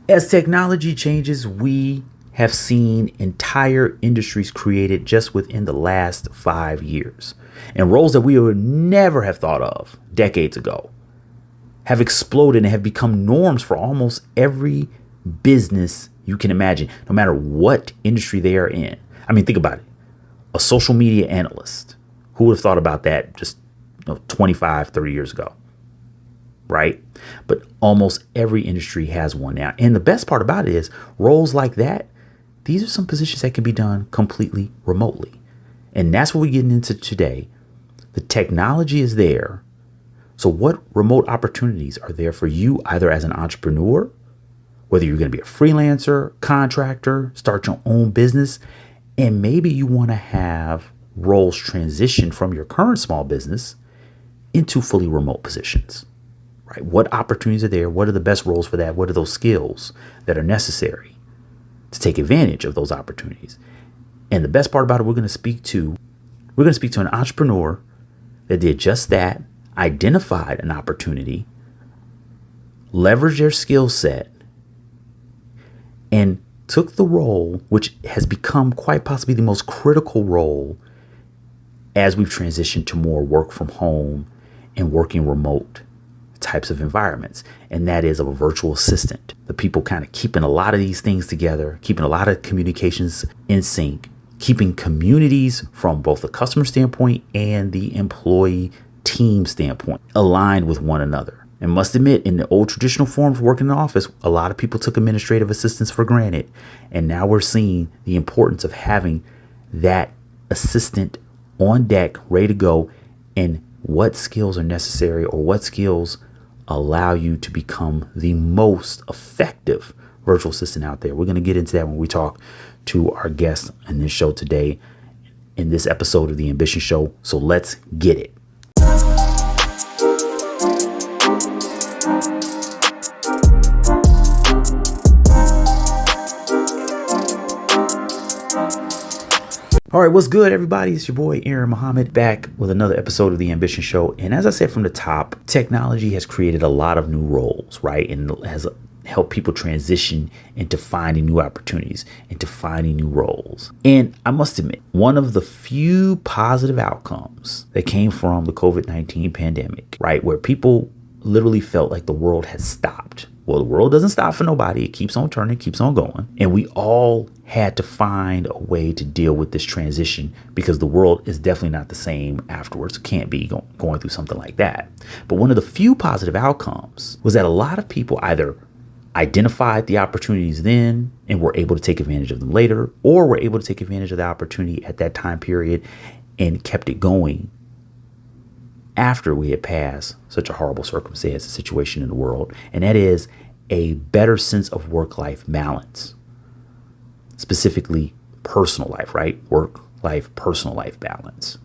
As technology changes, we have seen entire industries created just within the last 5 years. And roles that we would never have thought of decades ago have exploded and have become norms for almost every business you can imagine, no matter what industry they are in. I mean, think about it. A social media analyst. Who would have thought about that just 25, 30 years ago? Right? But almost every industry has one now. And the best part about it is roles like that, these are some positions that can be done completely remotely. And that's what we're getting into today. The technology is there. So what remote opportunities are there for you, either as an entrepreneur, whether you're going to be a freelancer, contractor, start your own business, and maybe you want to have roles transition from your current small business into fully remote positions, right? What opportunities are there? What are the best roles for that? What are those skills that are necessary to take advantage of those opportunities? And the best part about it, we're going to speak to an entrepreneur that did just that, identified an opportunity, leveraged their skill set, and took the role, which has become quite possibly the most critical role as we've transitioned to more work from home and working remote types of environments. And that is of a virtual assistant. The people kind of keeping a lot of these things together, keeping a lot of communications in sync, keeping communities from both the customer standpoint and the employee team standpoint aligned with one another. And must admit, in the old traditional forms working in the office, a lot of people took administrative assistance for granted. And now we're seeing the importance of having that assistant on deck, ready to go, and what skills are necessary or what skills allow you to become the most effective virtual assistant out there. We're going to get into that when we talk to our guest in this show today, in this episode of The Ambition Show. So let's get it. All right, what's good, everybody? It's your boy, Aaron Muhammad, back with another episode of The Ambition Show. And as I said from the top, technology has created a lot of new roles, right? And has helped people transition into finding new opportunities, into finding new roles. And I must admit, one of the few positive outcomes that came from the COVID-19 pandemic, right, where people literally felt like the world had stopped. Well, the world doesn't stop for nobody. It keeps on turning, keeps on going. And we all had to find a way to deal with this transition because the world is definitely not the same afterwards. It can't be going through something like that. But one of the few positive outcomes was that a lot of people either identified the opportunities then and were able to take advantage of them later, or were able to take advantage of the opportunity at that time period and kept it going after we had passed such a horrible circumstance and situation in the world. And that is a better sense of work-life balance, specifically personal life, right? Work-life, personal life balance.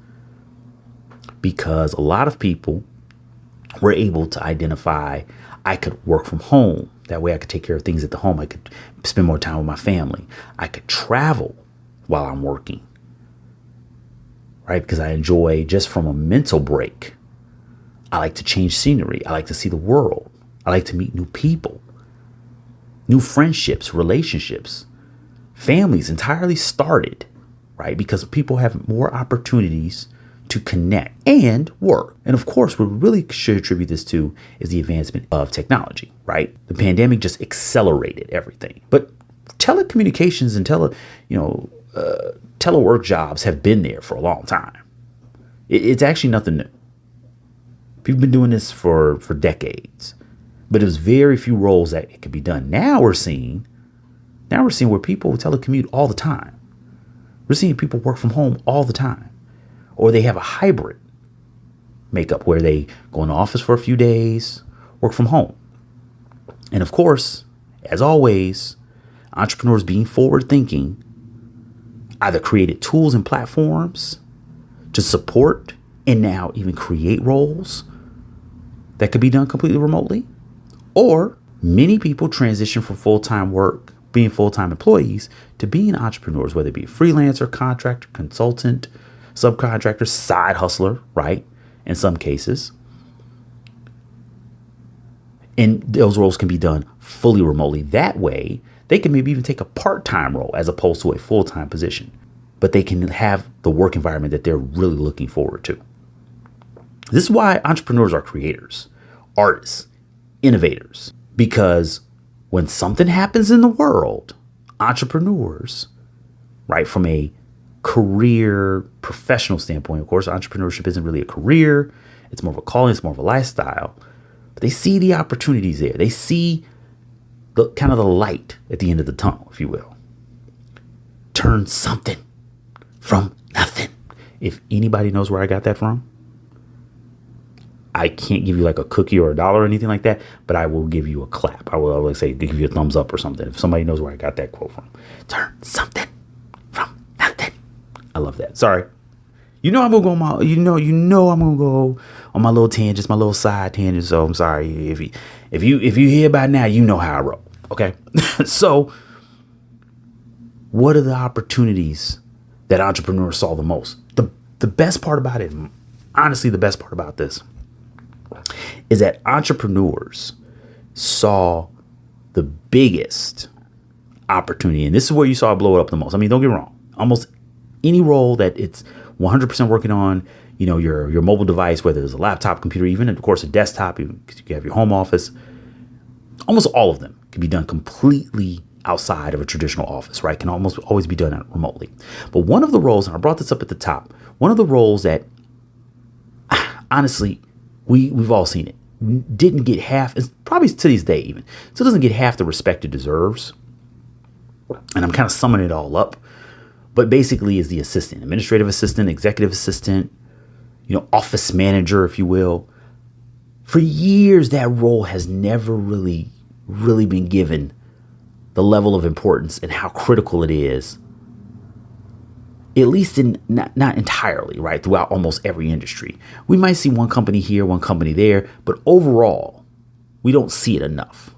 Because a lot of people were able to identify, I could work from home. That way I could take care of things at the home. I could spend more time with my family. I could travel while I'm working, right? Because I enjoy, just from a mental break, I like to change scenery. I like to see the world. I like to meet new people, new friendships, relationships, families entirely started, right? Because people have more opportunities to connect and work. And of course, what we really should attribute this to is the advancement of technology, right? The pandemic just accelerated everything. But telecommunications and telework jobs have been there for a long time. It's actually nothing new. People have been doing this for decades, but there's very few roles that it could be done. Now we're seeing where people telecommute all the time. We're seeing people work from home all the time, or they have a hybrid makeup where they go in the office for a few days, work from home. And of course, as always, entrepreneurs being forward thinking either created tools and platforms to support and now even create roles that could be done completely remotely, or many people transition from full-time work, being full-time employees, to being entrepreneurs, whether it be a freelancer, contractor, consultant, subcontractor, side hustler, right? In some cases. And those roles can be done fully remotely. That way, they can maybe even take a part-time role as opposed to a full-time position, but they can have the work environment that they're really looking forward to. This is why entrepreneurs are creators, artists, innovators, because when something happens in the world, entrepreneurs, right, from a career professional standpoint, of course, entrepreneurship isn't really a career. It's more of a calling. It's more of a lifestyle. But they see the opportunities there. They see the kind of the light at the end of the tunnel, if you will. Turn something from nothing. If anybody knows where I got that from, I can't give you like a cookie or $1 or anything like that, but I will give you a clap. I will always say, give you a thumbs up or something. If somebody knows where I got that quote from, turn something from nothing. I love that. Sorry. I'm gonna go on my, I'm gonna go on my little tangents, my little side tangents. So I'm sorry if you hear by now, you know how I roll. Okay. So what are the opportunities that entrepreneurs saw the most? The best part about it, honestly, the best part about this is that entrepreneurs saw the biggest opportunity. And this is where you saw it blow it up the most. I mean, don't get me wrong. Almost any role that it's 100% working on, your mobile device, whether it's a laptop, computer, even of course a desktop, you have your home office, almost all of them can be done completely outside of a traditional office, right? Can almost always be done remotely. But one of the roles, and I brought this up at the top, one of the roles that honestly, we've all seen it, didn't get half, probably to this day even, still doesn't get half the respect it deserves. And I'm kind of summing it all up. But basically is the assistant, administrative assistant, executive assistant, office manager, if you will. For years, that role has never really been given the level of importance and how critical it is, at least in not entirely, right, throughout almost every industry. We might see one company here, one company there, but overall, we don't see it enough.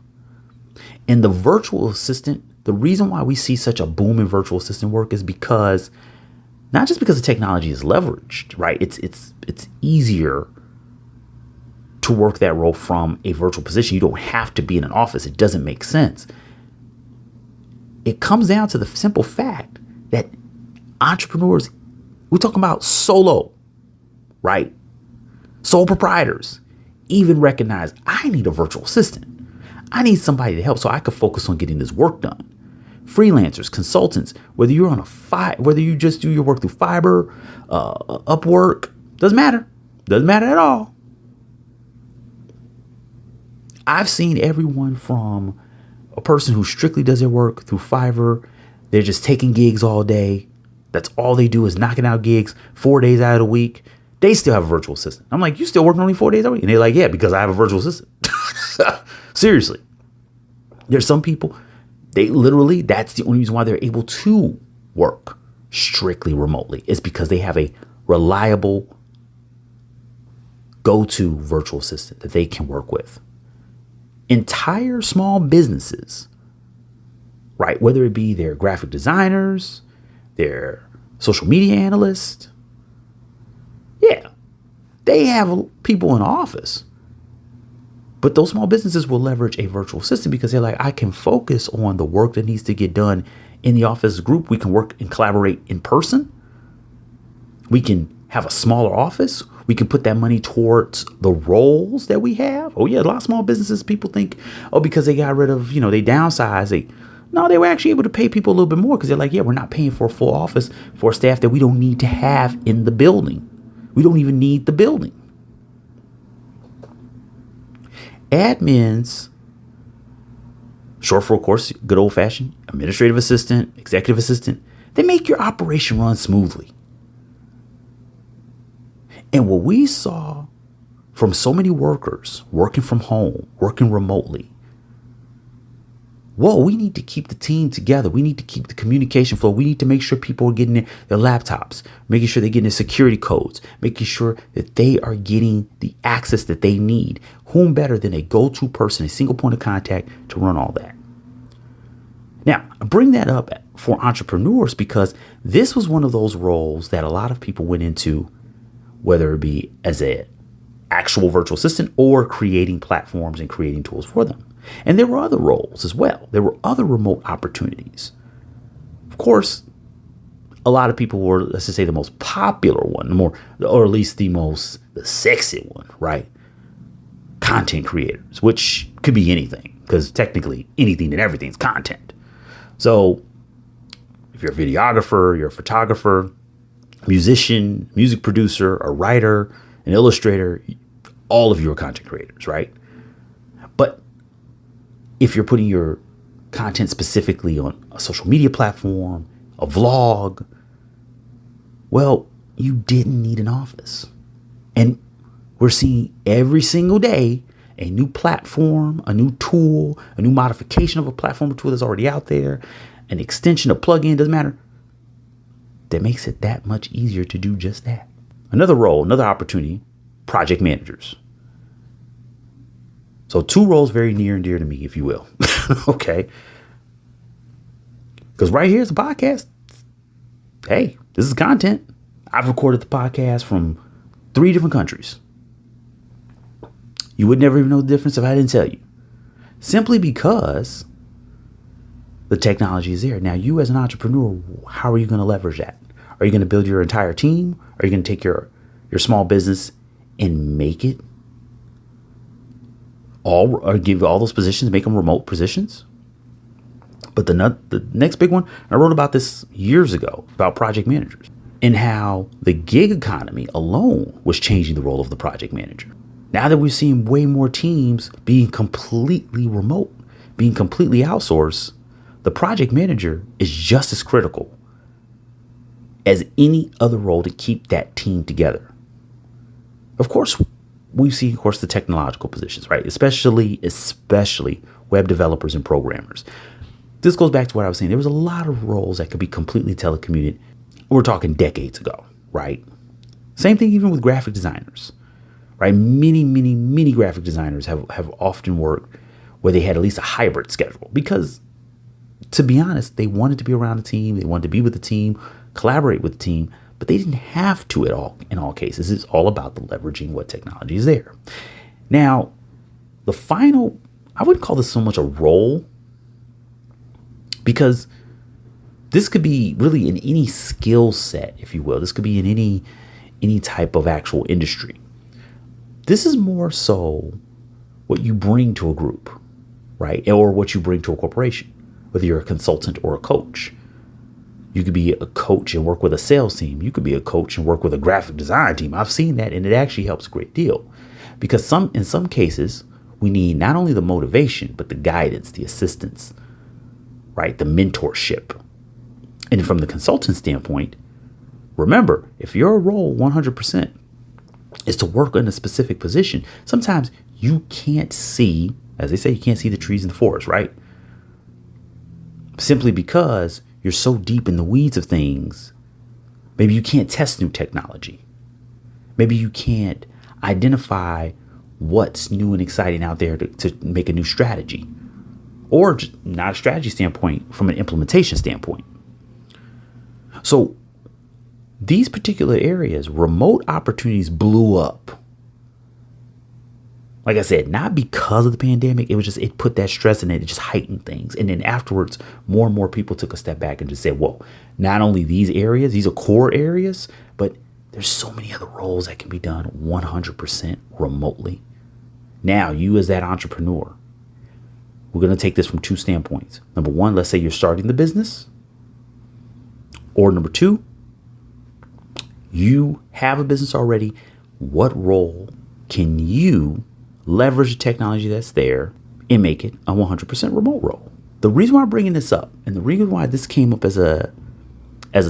And the virtual assistant, the reason why we see such a boom in virtual assistant work is because, not just because the technology is leveraged, right? It's easier to work that role from a virtual position. You don't have to be in an office. It doesn't make sense. It comes down to the simple fact that entrepreneurs, we're talking about solo, right? Sole proprietors even recognize I need a virtual assistant. I need somebody to help so I can focus on getting this work done. Freelancers, consultants, whether you're on whether you just do your work through Fiverr, Upwork, doesn't matter. Doesn't matter at all. I've seen everyone from a person who strictly does their work through Fiverr. They're just taking gigs all day. That's all they do is knocking out gigs 4 days out of the week. They still have a virtual assistant. I'm like, you still working only 4 days a week? And they're like, yeah, because I have a virtual assistant. Seriously. There's some people, that's the only reason why they're able to work strictly remotely. It's because they have a reliable go-to virtual assistant that they can work with. Entire small businesses, right? Whether it be their graphic designers, their social media analysts. Yeah, they have people in office. But those small businesses will leverage a virtual assistant because they're like, I can focus on the work that needs to get done in the office group. We can work and collaborate in person. We can have a smaller office. We can put that money towards the roles that we have. Oh yeah, a lot of small businesses, people think, because they got rid of, they downsized. No, they were actually able to pay people a little bit more because they're like, yeah, we're not paying for a full office for staff that we don't need to have in the building. We don't even need the building. Admins, short for, of course, good old fashioned administrative assistant, executive assistant, they make your operation run smoothly. And what we saw from so many workers working from home, working remotely, we need to keep the team together. We need to keep the communication flow. We need to make sure people are getting their laptops, making sure they're getting their security codes, making sure that they are getting the access that they need. Whom better than a go-to person, a single point of contact to run all that? Now, I bring that up for entrepreneurs because this was one of those roles that a lot of people went into, whether it be as an actual virtual assistant or creating platforms and creating tools for them. And there were other roles as well. There were other remote opportunities. Of course, a lot of people were, let's just say, the most popular one, or at least the sexy one, right? Content creators, which could be anything, because technically anything and everything is content. So if you're a videographer, you're a photographer, musician, music producer, a writer, an illustrator, all of you are content creators, right? But if you're putting your content specifically on a social media platform, a vlog, well, you didn't need an office. And we're seeing every single day a new platform, a new tool, a new modification of a platform or tool that's already out there, an extension, a plugin, doesn't matter. That makes it that much easier to do just that. Another role, another opportunity, project managers. So two roles very near and dear to me, if you will. Okay. Because right here is a podcast. Hey, this is content. I've recorded the podcast from 3 different countries. You would never even know the difference if I didn't tell you. Simply because the technology is there. Now, you as an entrepreneur, how are you going to leverage that? Are you going to build your entire team? Are you going to take your small business and make it or give all those positions, make them remote positions? But the next big one, I wrote about this years ago, about project managers and how the gig economy alone was changing the role of the project manager. Now that we're seeing way more teams being completely remote, being completely outsourced, the project manager is just as critical as any other role to keep that team together. Of course, we see, of course, the technological positions, right? Especially web developers and programmers. This goes back to what I was saying. There was a lot of roles that could be completely telecommuted. We're talking decades ago, right? Same thing even with graphic designers, right? Many graphic designers have often worked where they had at least a hybrid schedule because, to be honest, they wanted to be around the team. They wanted to be with the team, collaborate with the team, but they didn't have to at all. In all cases, it's all about the leveraging what technology is there. Now, the final, I wouldn't call this so much a role, because this could be really in any skill set, if you will. This could be in any type of actual industry. This is more so what you bring to a group, right? Or what you bring to a corporation, whether you're a consultant or a coach. You could be a coach and work with a sales team. You could be a coach and work with a graphic design team. I've seen that, and it actually helps a great deal, because in some cases, we need not only the motivation, but the guidance, the assistance, right? The mentorship. And from the consultant standpoint, remember, if your role 100% is to work in a specific position, sometimes you can't see, as they say, you can't see the trees in the forest, right? Simply because you're so deep in the weeds of things. Maybe you can't test new technology. Maybe you can't identify what's new and exciting out there to make a new strategy, or not a strategy standpoint, from an implementation standpoint. So these particular areas, remote opportunities blew up. Like I said, not because of the pandemic. It put that stress in it. It just heightened things. And then afterwards, more and more people took a step back and just said, whoa, not only these areas, these are core areas, but there's so many other roles that can be done 100% remotely. Now, you as that entrepreneur, we're going to take this from 2 standpoints. Number 1, let's say you're starting the business. Or number 2, you have a business already. What role can you leverage the technology that's there and make it a 100% remote role? The reason why I'm bringing this up, and the reason why this came up as a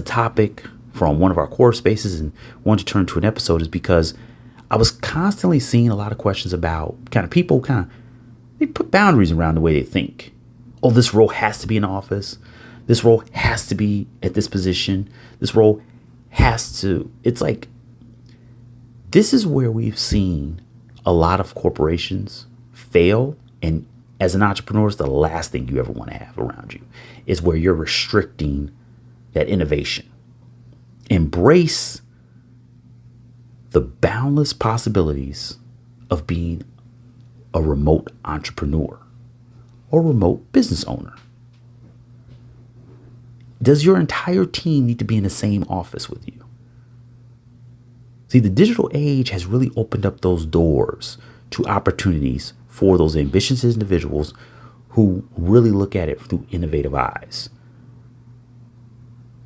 topic from one of our core spaces and wanted to turn to an episode, is because I was constantly seeing a lot of questions about people they put boundaries around the way they think. Oh, this role has to be in office. This role has to be at this position. This role has to. It's like, this is where we've seen a lot of corporations fail. And as an entrepreneur, it's the last thing you ever want to have around you, is where you're restricting that innovation. Embrace the boundless possibilities of being a remote entrepreneur. or remote business owner? Does your entire team need to be in the same office with you? See, the digital age has really opened up those doors to opportunities for those ambitious individuals who really look at it through innovative eyes.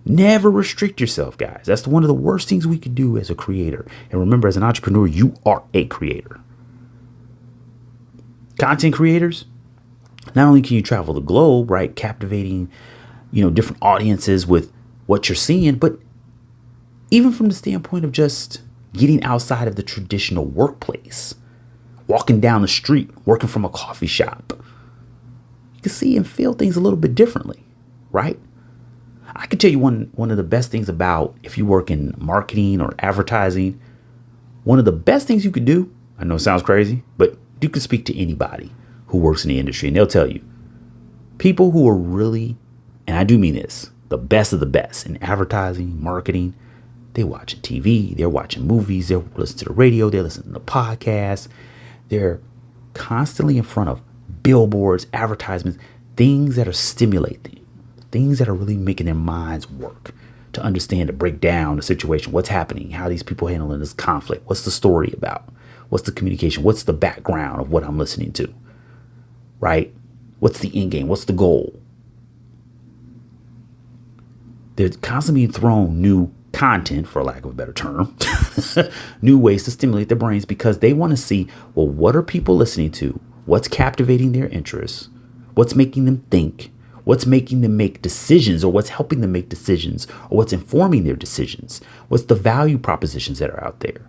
Never restrict yourself, guys. That's one of the worst things we could do as a creator. And remember, as an entrepreneur, you are a creator. Content creators, not only can you travel the globe, right, captivating, different audiences with what you're seeing, but even from the standpoint of just getting outside of the traditional workplace, walking down the street, working from a coffee shop, you can see and feel things a little bit differently, right? I can tell you one of the best things about if you work in marketing or advertising, one of the best things you could do, I know it sounds crazy, but you can speak to anybody who works in the industry and they'll tell you, people who are really, and I do mean this, the best of the best in advertising, marketing, they're watching TV, they're watching movies, they're listening to the radio, they're listening to podcasts, they're constantly in front of billboards, advertisements, things that are stimulating, things that are really making their minds work to understand, to break down the situation, what's happening, how these people handling this conflict, what's the story about, what's the communication, what's the background of what I'm listening to, right? What's the end game? What's the goal? They're constantly being thrown new content, for lack of a better term, new ways to stimulate their brains because they want to see, well, what are people listening to? What's captivating their interests? What's making them think? What's making them make decisions, or what's helping them make decisions, or what's informing their decisions? What's the value propositions that are out there?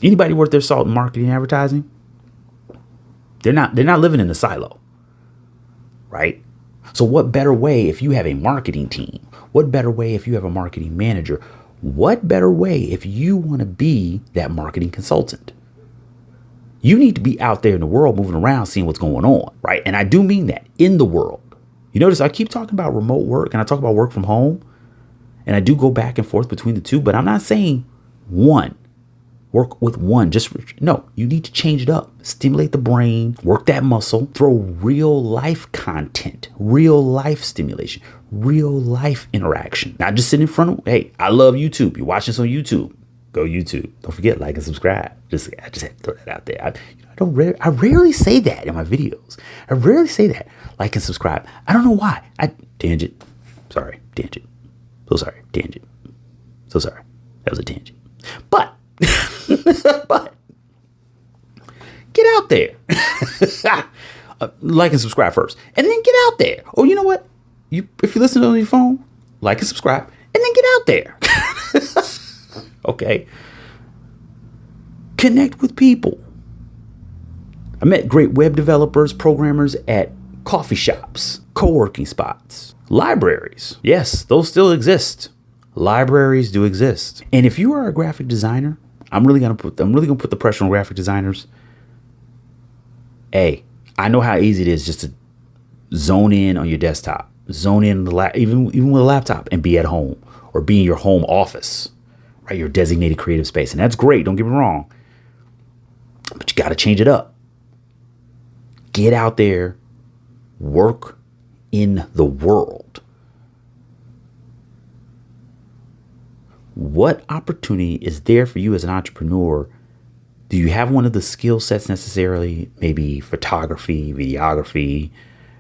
Anybody worth their salt in marketing and advertising? They're not living in a silo, right? So what better way if you have a marketing team? What better way if you have a marketing manager? What better way if you want to be that marketing consultant? You need to be out there in the world, moving around, seeing what's going on, right? And I do mean that, in the world. You notice I keep talking about remote work and I talk about work from home, and I do go back and forth between the two, but I'm not saying work with one. No, you need to change it up. Stimulate the brain, work that muscle, throw real life content, real life stimulation, real life interaction. Not just sitting in front of, hey, I love YouTube. You're watching this on YouTube. Go YouTube. Don't forget, like and subscribe. I just had to throw that out there. I rarely say that in my videos. I rarely say that. Like and subscribe. I don't know why. Tangent. Sorry. Tangent. So sorry. Tangent. So sorry. That was a tangent. But get out there. Like and subscribe first. And then get out there. Oh, you know what? If you listen on your phone, like and subscribe. And then get out there. Okay. Connect with people. I met great web developers, programmers at coffee shops, co-working spots, libraries. Yes, those still exist. Libraries do exist. And if you are a graphic designer, I'm really gonna put the pressure on graphic designers. Hey, I know how easy it is just to zone in on your desktop, zone in even with a laptop, and be at home or be in your home office, right? Your designated creative space, and that's great. Don't get me wrong, but you got to change it up. Get out there, work in the world. What opportunity is there for you as an entrepreneur? Do you have one of the skill sets necessarily? Maybe photography, videography,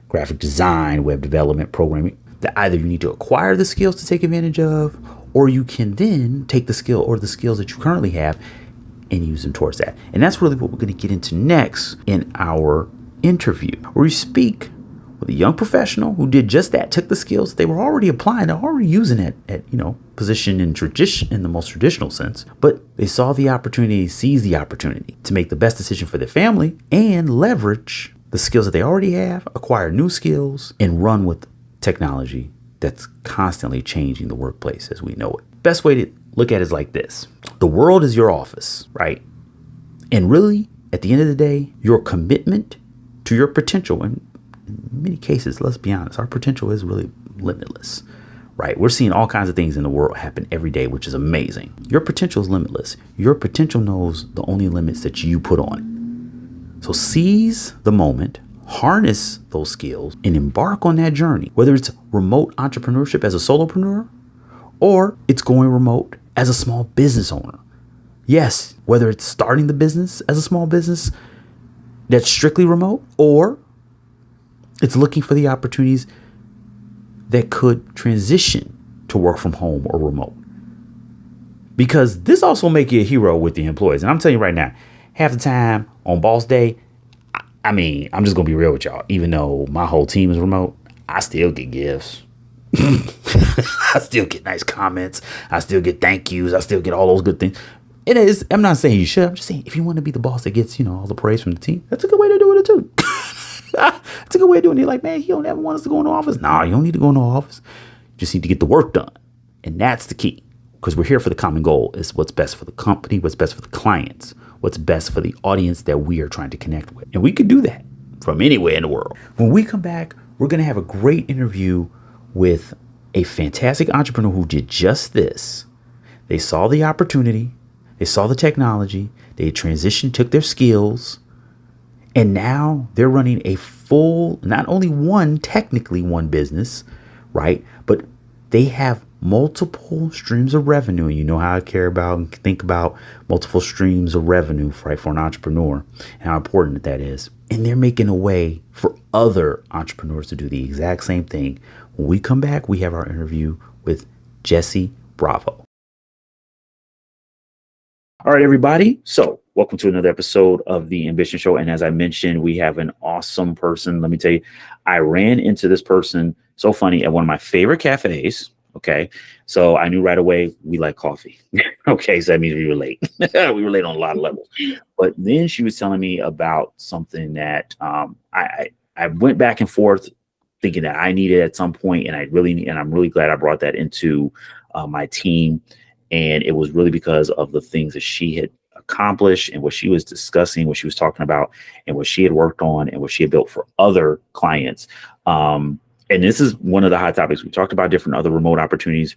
graphic design, web development, programming, that either you need to acquire the skills to take advantage of, or you can then take the skill or the skills that you currently have and use them towards that. And that's really what we're going to get into next in our interview, where we speak with a young professional who did just that, took the skills that they were already applying, they're already using it at, position in tradition, in the most traditional sense, but they saw the opportunity, seized the opportunity to make the best decision for their family and leverage the skills that they already have, acquire new skills, and run with technology that's constantly changing the workplace as we know it. Best way to look at it is like this. The world is your office, right? And really, at the end of the day, your commitment to your potential, and in many cases, let's be honest, our potential is really limitless, right? We're seeing all kinds of things in the world happen every day, which is amazing. Your potential is limitless. Your potential knows the only limits that you put on it. So seize the moment, harness those skills and embark on that journey, whether it's remote entrepreneurship as a solopreneur or it's going remote as a small business owner. Yes, whether it's starting the business as a small business that's strictly remote, or it's looking for the opportunities that could transition to work from home or remote. Because this also make you a hero with the employees. And I'm telling you right now, half the time on boss day, I'm just going to be real with y'all. Even though my whole team is remote, I still get gifts. I still get nice comments. I still get thank yous. I still get all those good things. It is. I'm not saying you should. I'm just saying if you want to be the boss that gets, all the praise from the team, that's a good way to do it too. It's a good way of doing it. You're like, man, he don't ever want us to go in the office. Nah, you don't need to go in the office. You just need to get the work done. And that's the key. Because we're here for the common goal. Is what's best for the company, what's best for the clients, what's best for the audience that we are trying to connect with. And we could do that from anywhere in the world. When we come back, we're going to have a great interview with a fantastic entrepreneur who did just this. They saw the opportunity. They saw the technology. They transitioned, took their skills, and now they're running a full, not only technically one business, right? But they have multiple streams of revenue. And you know how I care about and think about multiple streams of revenue, right, for an entrepreneur and how important that is. And they're making a way for other entrepreneurs to do the exact same thing. When we come back, we have our interview with Jessi Bravo. All right, everybody. So welcome to another episode of the Ambition Show. And as I mentioned, we have an awesome person. Let me tell you, I ran into this person, so funny, at one of my favorite cafes. Okay. So I knew right away we like coffee. Okay. So that means we relate. We relate on a lot of levels. But then she was telling me about something that I went back and forth thinking that I needed at some point, and I'm really glad I brought that into my team. And it was really because of the things that she had accomplished and what she was discussing, what she was talking about, and what she had worked on and what she had built for other clients. And this is one of the hot topics. We talked about different other remote opportunities.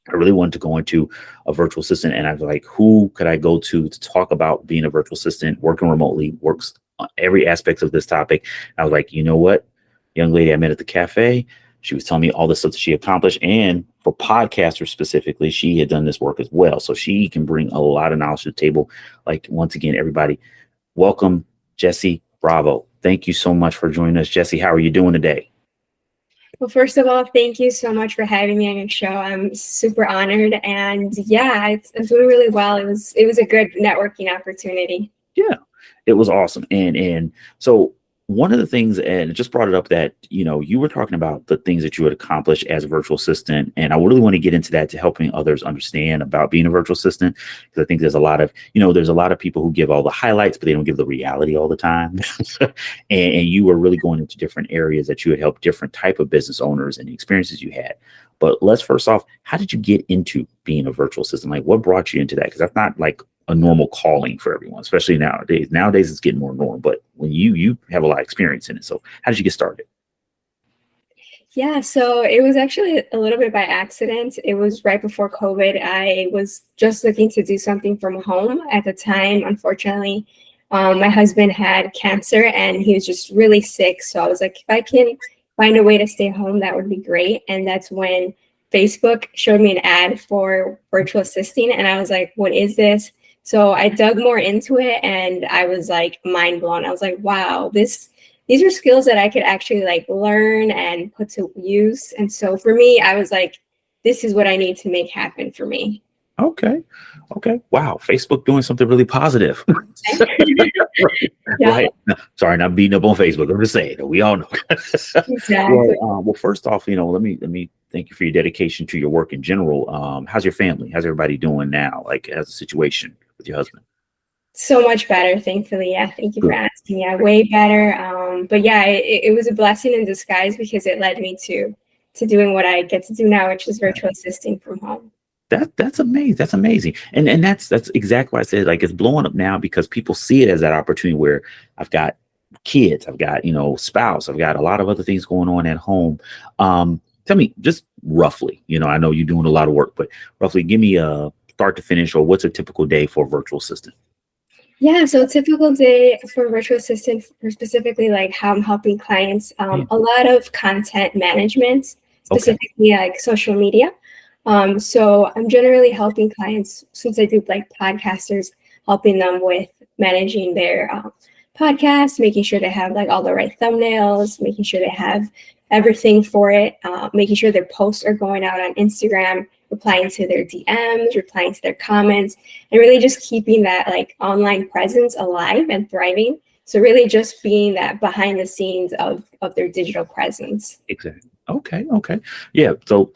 I really wanted to go into a virtual assistant, and I was like, who could I go to talk about being a virtual assistant, working remotely, works on every aspect of this topic. I was like, you know what? Young lady I met at the cafe, she was telling me all the stuff that she accomplished. And for podcasters specifically, she had done this work as well. So she can bring a lot of knowledge to the table. Like, once again, everybody, welcome Jessi Bravo. Thank you so much for joining us. Jessi, how are you doing today? Well, first of all, thank you so much for having me on your show. I'm super honored. And yeah, I'm doing really well. It was a good networking opportunity. Yeah, it was awesome. And so one of the things, and it just brought it up that, you were talking about the things that you had accomplished as a virtual assistant. And I really want to get into that to helping others understand about being a virtual assistant. Because I think there's a lot of people who give all the highlights, but they don't give the reality all the time. and you were really going into different areas that you had helped different type of business owners and the experiences you had. But let's first off, how did you get into being a virtual assistant? Like, what brought you into that? Because that's not like a normal calling for everyone, especially nowadays. Nowadays it's getting more normal, but when you have a lot of experience in it. So how did you get started? Yeah, so it was actually a little bit by accident. It was right before COVID. I was just looking to do something from home at the time. Unfortunately, my husband had cancer and he was just really sick. So I was like, if I can find a way to stay home, that would be great. And that's when Facebook showed me an ad for virtual assisting. And I was like, what is this? So I dug more into it and I was like mind blown. I was like, wow, these are skills that I could actually like learn and put to use. And so for me, I was like, this is what I need to make happen for me. Okay. Wow. Facebook doing something really positive. Yeah. Right. Sorry, not beating up on Facebook. I'm just saying, we all know. Exactly. Well, first off, let me thank you for your dedication to your work in general. How's your family? How's everybody doing now? Like, how's the situation with your husband? So much better, thankfully. Yeah, thank you for asking. Yeah, way better. But yeah, it was a blessing in disguise because it led me to doing what I get to do now, which is virtual assisting from home. That's amazing. That's amazing. And that's exactly why I said, like, it's blowing up now because people see it as that opportunity where I've got kids, I've got, spouse, I've got a lot of other things going on at home. Tell me just roughly, I know you're doing a lot of work, but roughly give me a start to finish, or what's a typical day for a virtual assistant? Yeah, so a typical day for a virtual assistant, for specifically like how I'm helping clients, Yeah. a lot of content management, Okay. specifically like social media. So I'm generally helping clients, since I do like podcasters, helping them with managing their podcast, making sure they have like all the right thumbnails, making sure they have everything for it, making sure their posts are going out on Instagram, replying to their DMs, replying to their comments, and really just keeping that like online presence alive and thriving. So really just being that behind the scenes of their digital presence. Exactly. Okay. Okay. Yeah. So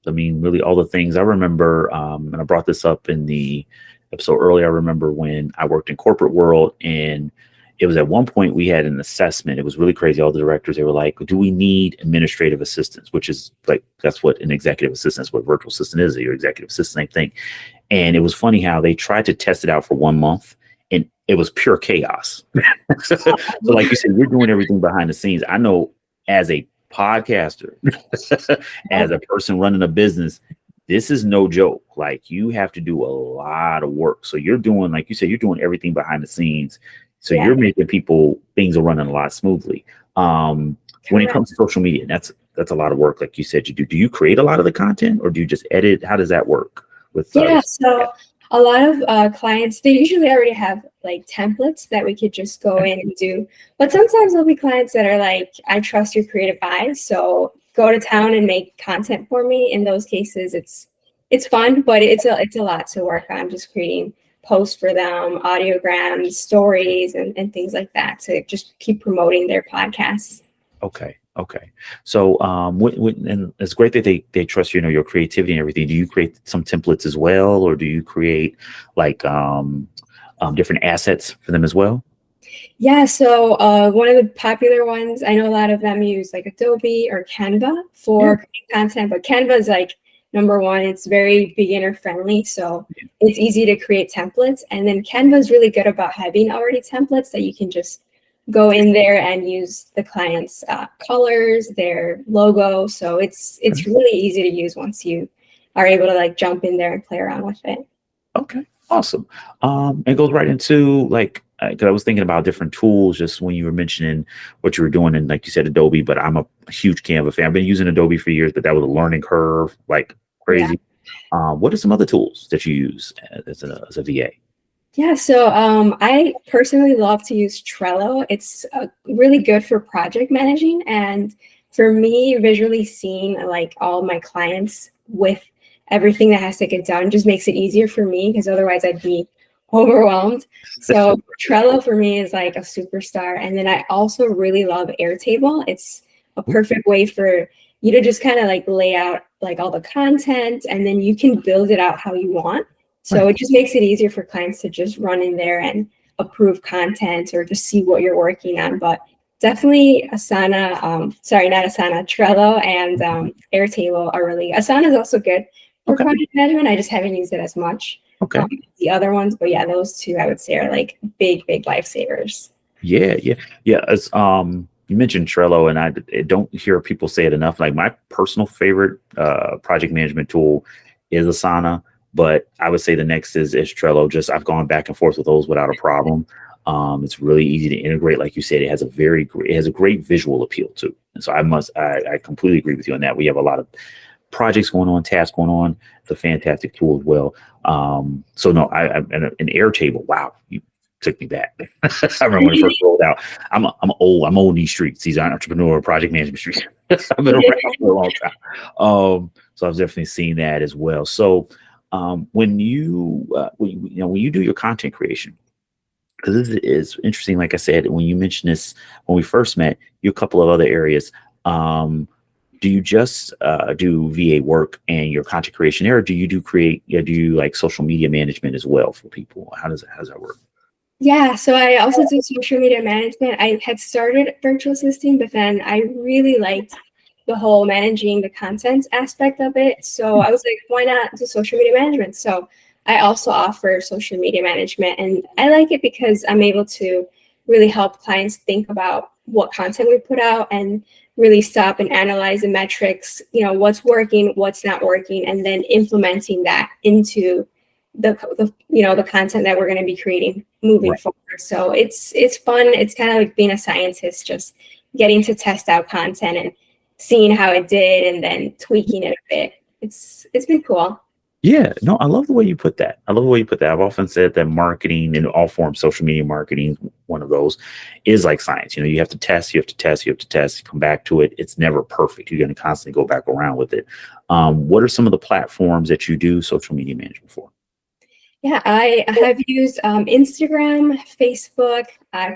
I mean, really all the things I remember, and I brought this up in the episode earlier. I remember when I worked in corporate world, and it was at one point we had an assessment. It was really crazy. All the directors, they were like, do we need administrative assistants? Which is like, that's what an executive assistant is, what a virtual assistant is. Your executive assistant, same thing. And it was funny how they tried to test it out for 1 month, and it was pure chaos. So like you said, you're doing everything behind the scenes. I know as a podcaster, as a person running a business, this is no joke. Like you have to do a lot of work. So you're doing, like you said, you're doing everything behind the scenes. So Yeah, you're making things are running a lot smoothly. When it correct. comes to social media, that's a lot of work. Like you said, you do. Do you create a lot of the content, or do you just edit? How does that work with Yeah, yeah. so a lot of clients, they usually already have like templates that we could just go in and do. But sometimes there'll be clients that are like, I trust your creative eyes, so go to town and make content for me. In those cases, it's fun, but it's a lot to work on, just creating posts for them, audiograms, stories, and things like that to just keep promoting their podcasts. Okay. Okay. So, and it's great that they trust you know your creativity and everything. Do you create some templates as well, or do you create like different assets for them as well? Yeah, so one of the popular ones, I know a lot of them use like Adobe or Canva Yeah. for creating content, but Canva is like number one. It's very beginner friendly, so Yeah. it's easy to create templates. And then Canva is really good about having already templates that you can just go in there and use the client's colors, their logo. So Okay. it's really easy to use once you are able to like jump in there and play around with it. Okay. Awesome. It goes right into like, 'cause I was thinking about different tools just when you were mentioning what you were doing, and like you said, Adobe. But I'm a huge Canva fan. I've been using Adobe for years, but that was a learning curve, like Yeah. crazy. What are some other tools that you use as a VA? Yeah, so I personally love to use Trello. It's really good for project managing, and for me, visually seeing like all my clients with everything that has to get done just makes it easier for me because otherwise I'd be overwhelmed. So Trello for me is like a superstar, and then I also really love Airtable. It's a perfect way for you to just kind of like lay out like all the content, and then you can build it out how you want. So Right. it just makes it easier for clients to just run in there and approve content or just see what you're working on. But definitely Asana, sorry, not Asana, Trello and Airtable are really, Asana is also good for Okay. project management. I just haven't used it as much Okay. as the other ones. But yeah, those two I would say are like big, big lifesavers. Yeah, yeah, yeah. As you mentioned Trello, and I don't hear people say it enough. Like my personal favorite project management tool is Asana, but I would say the next is Trello. Just I've gone back and forth with those without a problem. It's really easy to integrate. Like you said, it has a great visual appeal too. And so I completely agree with you on that. We have a lot of projects going on, tasks going on. It's a fantastic tool as well. So no, an Airtable. Wow, you took me back. I remember when it first rolled out. I'm old. I'm old in these streets. These are entrepreneur project management streets. I've been around for a long time. So I've definitely seen that as well. So when you do your content creation, because this is interesting. Like I said, when you mentioned this when we first met, you a couple of other areas. Do you just do VA work and your content creation there, or do you do you like social media management as well for people? How does that work? Yeah, so I also do social media management. I had started virtual assisting, but then I really liked the whole managing the content aspect of it. So I was like, why not do social media management? So I also offer social media management, and I like it because I'm able to really help clients think about what content we put out and really stop and analyze the metrics, what's working, what's not working, and then implementing that into the content that we're going to be creating moving forward. So it's fun. It's kind of like being a scientist, just getting to test out content and seeing how it did and then tweaking it a bit. It's been cool. Yeah, no, I love the way you put that. I've often said that marketing in all forms, social media marketing, one of those, is like science. You have to test, come back to it. It's never perfect. You're going to constantly go back around with it. What are some of the platforms that you do social media management for? Yeah, I have used Instagram, Facebook,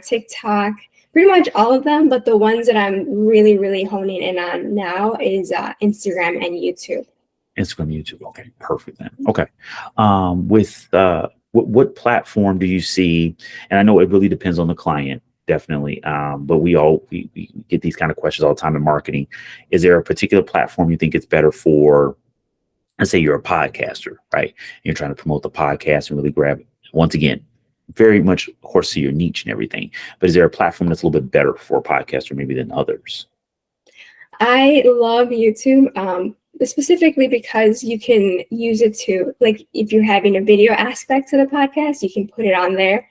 TikTok, pretty much all of them. But the ones that I'm really, really honing in on now is Instagram and YouTube. Instagram, YouTube. Okay, perfect then. Okay. What platform do you see? And I know it really depends on the client, definitely. But we get these kind of questions all the time in marketing. Is there a particular platform you think it's better for? Let's say you're a podcaster, right? You're trying to promote the podcast and really grab it. Once again, very much, of course, to your niche and everything. But is there a platform that's a little bit better for a podcaster maybe than others? I love YouTube. Specifically because you can use it to, like, if you're having a video aspect to the podcast, you can put it on there.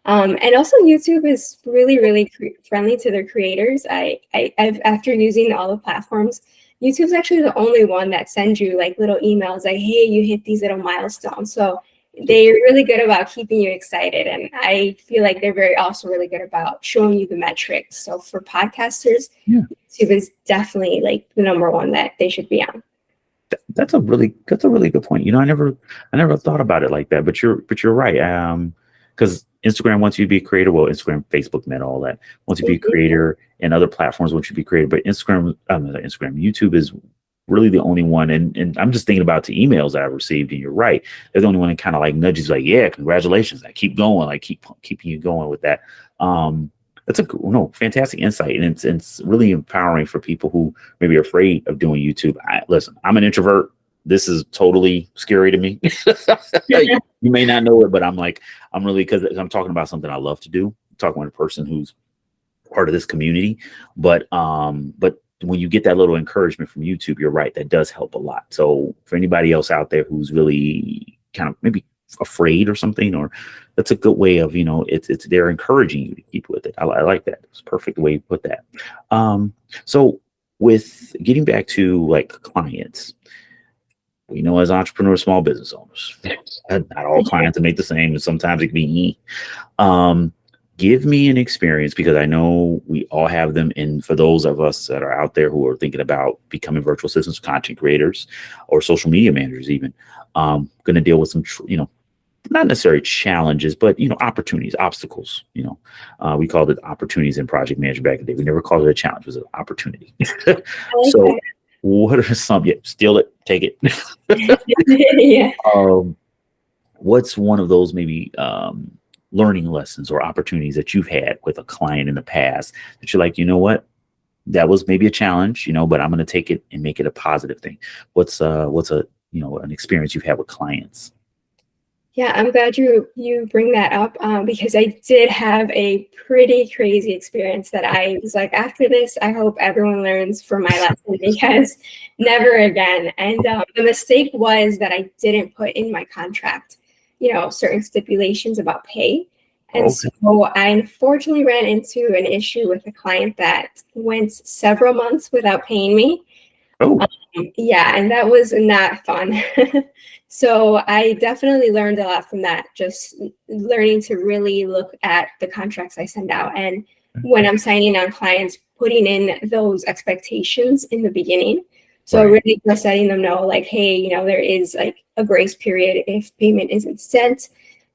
And also YouTube is really, really friendly to their creators. I've after using all the platforms, YouTube's actually the only one that sends you like little emails like, hey, you hit these little milestones. So they're really good about keeping you excited. And I feel like they're also really good about showing you the metrics. So for podcasters, YouTube is definitely like the number one that they should be on. That's a really good point. I never thought about it like that, but you're right. Because Instagram wants you to be a creator. Well, Instagram, Facebook, Meta, all that wants you to be a creator, and other platforms want you to be a creator. But YouTube is really the only one. And I'm just thinking about the emails that I've received, and you're right. They're the only one that kind of like nudges, like, yeah, congratulations. I keep going, like keeping you going with that. That's fantastic insight. And it's really empowering for people who maybe are afraid of doing YouTube. Listen, I'm an introvert. This is totally scary to me. You may not know it, but I'm really, because I'm talking about something I love to do. I'm talking with a person who's part of this community. But when you get that little encouragement from YouTube, you're right. That does help a lot. So for anybody else out there who's really kind of maybe afraid or something, or that's a good way of, it's they're encouraging you to keep with it. I like that. It's a perfect way to put that. So with getting back to like clients, as entrepreneurs, small business owners, not all clients make the same, and sometimes it can be give me an experience, because I know we all have them. And for those of us that are out there who are thinking about becoming virtual assistants, content creators, or social media managers, even going to deal with some, not necessarily challenges, but, opportunities, obstacles. We called it opportunities in project management back in the day. We never called it a challenge. It was an opportunity. So what are some, steal it, take it. Yeah. What's one of those maybe learning lessons or opportunities that you've had with a client in the past that you're like, you know what, that was maybe a challenge, but I'm going to take it and make it a positive thing? What's an experience you've had with clients? Yeah, I'm glad you bring that up because I did have a pretty crazy experience that I was like, after this, I hope everyone learns from my lesson, because never again. And the mistake was that I didn't put in my contract, certain stipulations about pay. And so I unfortunately ran into an issue with a client that went several months without paying me. Yeah, and that was not fun. So I definitely learned a lot from that, just learning to really look at the contracts I send out. And when I'm signing on clients, putting in those expectations in the beginning. So really just letting them know, like, hey, there is like a grace period if payment isn't sent.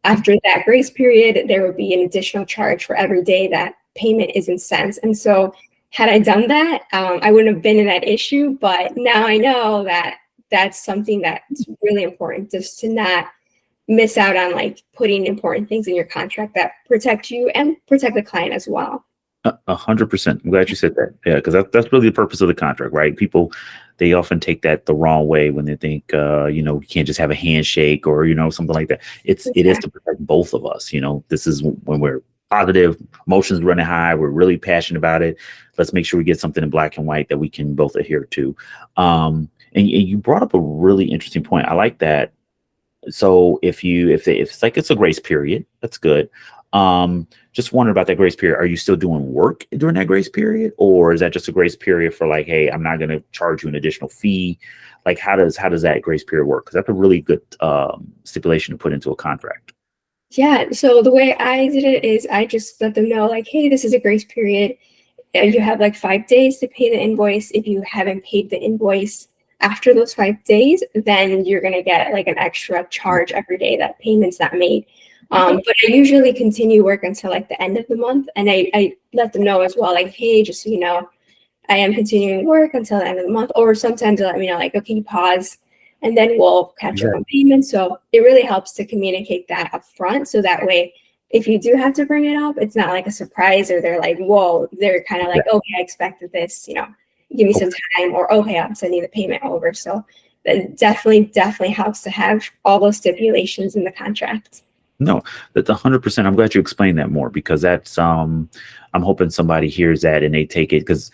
After that grace period, there would be an additional charge for every day that payment isn't sent. And so had I done that, I wouldn't have been in that issue. But now I know that that's something that's really important, just to not miss out on like putting important things in your contract that protect you and protect the client as well. 100%. I'm glad you said that. Yeah, because that's really the purpose of the contract, right? People, they often take that the wrong way when they think, you can't just have a handshake or, something like that. It is to protect both of us. This is when we're positive, emotions running high, we're really passionate about it. Let's make sure we get something in black and white that we can both adhere to. And you brought up a really interesting point. I like that. So if it's like it's a grace period, that's good. Just wondering about that grace period. Are you still doing work during that grace period, or is that just a grace period for like, hey, I'm not going to charge you an additional fee? Like, how does that grace period work? Because that's a really good stipulation to put into a contract. Yeah, so the way I did it is I just let them know, like, hey, this is a grace period. You have like 5 days to pay the invoice. If you haven't paid the invoice after those 5 days, then you're going to get like an extra charge every day that payment's not made. But I usually continue work until like the end of the month. And I let them know as well, like, hey, just so you know, I am continuing work until the end of the month. Or sometimes they'll let me know, like, okay, pause, and then we'll catch up on payments. So it really helps to communicate that up front. So that way, if you do have to bring it up, it's not like a surprise, or they're like, whoa, they're kind of like, okay, I expected this, give me some time, or okay, I'm sending the payment over. So it definitely helps to have all those stipulations in the contract. No, that's 100%. I'm glad you explained that more, because that's I'm hoping somebody hears that and they take it, because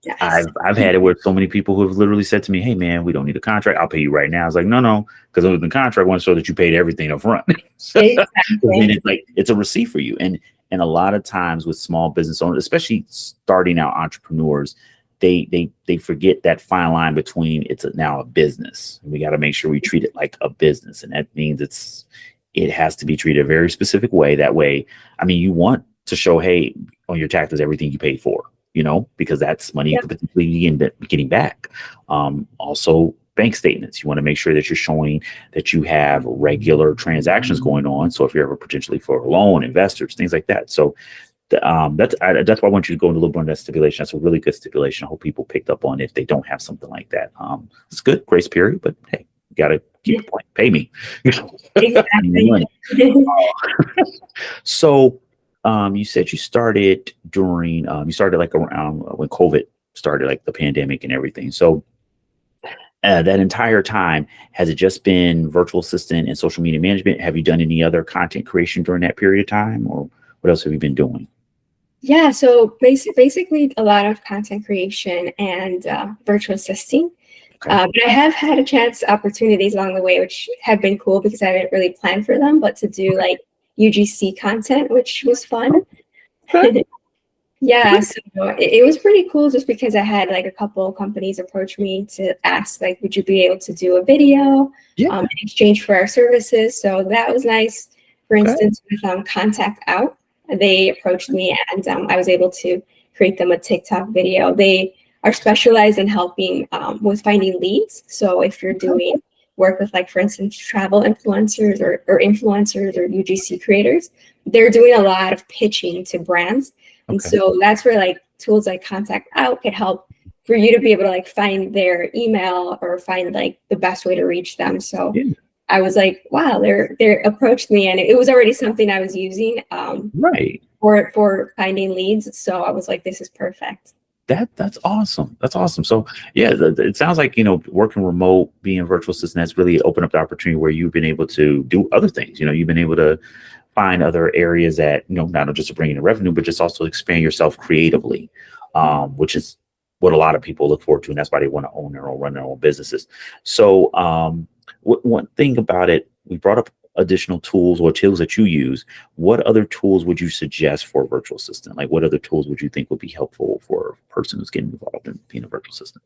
Yes. I've had it where so many people who have literally said to me, "Hey man, we don't need a contract. I'll pay you right now." I was like, no, because under the contract, I want to show that you paid everything up front. Then Exactly. it's like it's a receipt for you. And a lot of times with small business owners, especially starting out entrepreneurs, they forget that fine line between now a business. We got to make sure we treat it like a business, and that means it has to be treated a very specific way. That way, I mean, you want to show, hey, on your taxes, everything you paid for, because that's money you could potentially be getting back. Also, bank statements. You want to make sure that you're showing that you have regular transactions going on. So if you're ever potentially for a loan, investors, things like that. So that's why I want you to go into a little more on that stipulation. That's a really good stipulation. I hope people picked up on it if they don't have something like that. It's good, grace period, but hey, you got to keep the point. Pay me. Exactly. So you said you started like around when COVID started, like the pandemic and everything. So that entire time, has it just been virtual assistant and social media management? Have you done any other content creation during that period of time, or what else have you been doing? Yeah, so basically a lot of content creation and virtual assisting. But I have had opportunities along the way, which have been cool because I didn't really plan for them, but to do like UGC content, which was fun. Yeah, so it was pretty cool just because I had like a couple companies approach me to ask, like, would you be able to do a video in exchange for our services? So that was nice. For instance, with Contact Out, they approached me and I was able to create them a TikTok video. They are specialized in helping with finding leads. So if you're doing work with, like, for instance, travel influencers or influencers or UGC creators, they're doing a lot of pitching to brands. And so that's where like tools like Contact Out could help for you to be able to like find their email or find like the best way to reach them. So I was like, wow, they approached me, and it was already something I was using for finding leads. So I was like, this is perfect. That's awesome. That's awesome. So yeah, it sounds like, working remote, being a virtual assistant, has really opened up the opportunity where you've been able to do other things. You've been able to find other areas that, not just to bring in revenue, but just also expand yourself creatively, which is what a lot of people look forward to. And that's why they want to own their own, run their own businesses. So one thing about it, we brought up additional tools or tools that you use. What other tools would you suggest for a virtual assistant? Like, what other tools would you think would be helpful for a person who's getting involved in being a virtual assistant?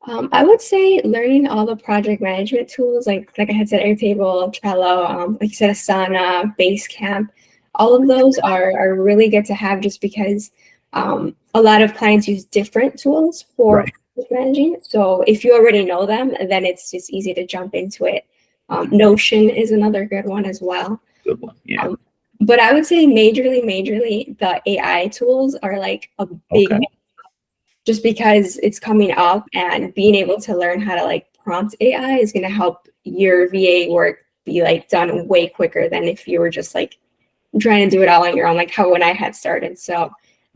I would say learning all the project management tools, like I had said, Airtable, Trello, like you said, Asana, Basecamp. All of those are really good to have, just because a lot of clients use different tools for managing. So if you already know them, then it's just easy to jump into it. Notion is another good one as well. Good one, yeah. But I would say majorly, the AI tools are like a big just because it's coming up, and being able to learn how to like prompt AI is going to help your VA work be like done way quicker than if you were just like trying to do it all on your own, like how when I had started. So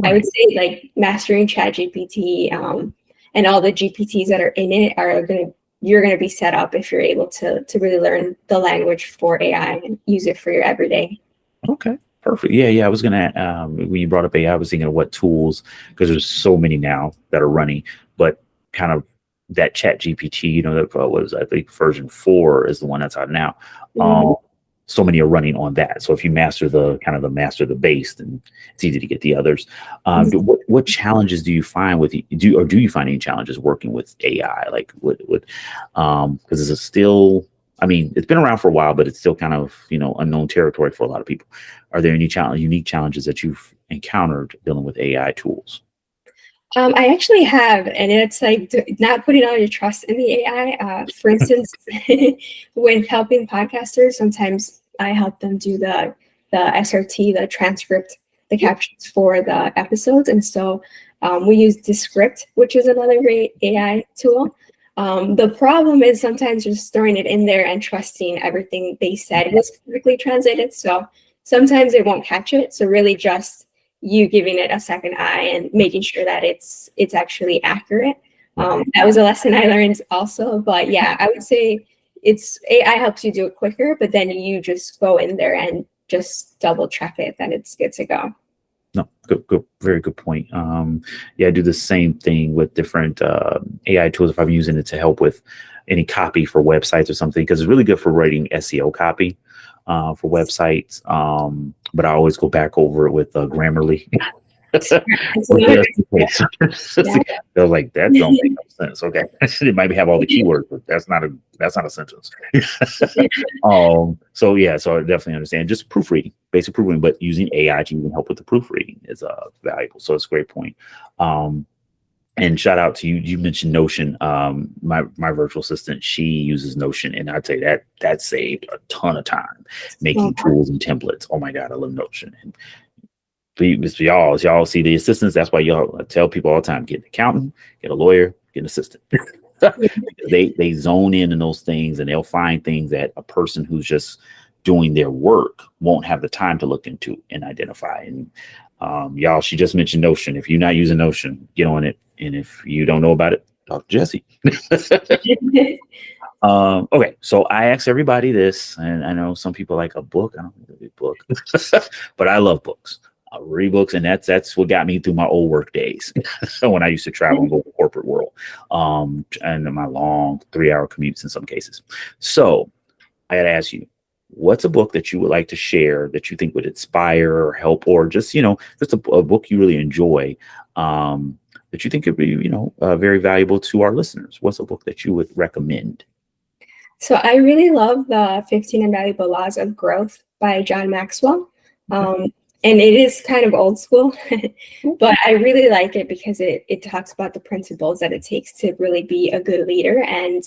I would say like mastering ChatGPT and all the GPTs that are in it you're going to be set up if you're able to really learn the language for AI and use it for your everyday. Okay. Perfect. Yeah. I was gonna when you brought up AI, I was thinking of what tools, because there's so many now that are running, but kind of that Chat GPT, that was, I think version 4 is the one that's out now. Mhm. So many are running on that. So if you master the base, then it's easy to get the others. What challenges do you find do you find any challenges working with AI? Like because it's still, I mean, it's been around for a while, but it's still kind of, unknown territory for a lot of people. Are there any unique challenges that you've encountered dealing with AI tools? I actually have, and it's like not putting all your trust in the AI. For instance, with helping podcasters, sometimes I help them do the SRT, the transcript, the captions for the episodes, and so we use Descript, which is another great AI tool. The problem is sometimes just throwing it in there and trusting everything they said was perfectly translated. So sometimes it won't catch it. So really just you giving it a second eye and making sure that it's actually accurate. That was a lesson I learned also. But yeah, I would say it's AI helps you do it quicker, but then you just go in there and just double check it that it's good to go. No, good, very good point. Yeah, I do the same thing with different AI tools if I'm using it to help with any copy for websites or something, because it's really good for writing SEO copy for websites. But I always go back over it with Grammarly. Yeah. They're like, that don't make no sense. Okay, it might have all the keywords, but that's not a sentence. So yeah, so I definitely understand. Just proofreading, basic proofreading, but using AI to even help with the proofreading is valuable. So it's a great point. And shout out to you. You mentioned Notion. My virtual assistant, she uses Notion, and I'd say that saved a ton of time making tools and templates. Oh my God, I love Notion. And for y'all see the assistants. That's why y'all tell people all the time: get an accountant, get a lawyer, get an assistant. They zone in those things, and they'll find things that a person who's just doing their work won't have the time to look into and identify. And y'all, she just mentioned Notion. If you're not using Notion, get on it. And if you don't know about it, talk to Jessi. Okay, so I ask everybody this, and I know some people like a book. I don't need a book, but I love books. I read books, and that's what got me through my old work days when I used to travel and go to the corporate world, and my long 3-hour commutes in some cases. So I got to ask you, what's a book that you would like to share that you think would inspire or help, or just just a book you really enjoy, that you think could be very valuable to our listeners? What's a book that you would recommend? So I really love the 15 Invaluable Laws of Growth by John Maxwell. And it is kind of old school, but I really like it because it talks about the principles that it takes to really be a good leader. And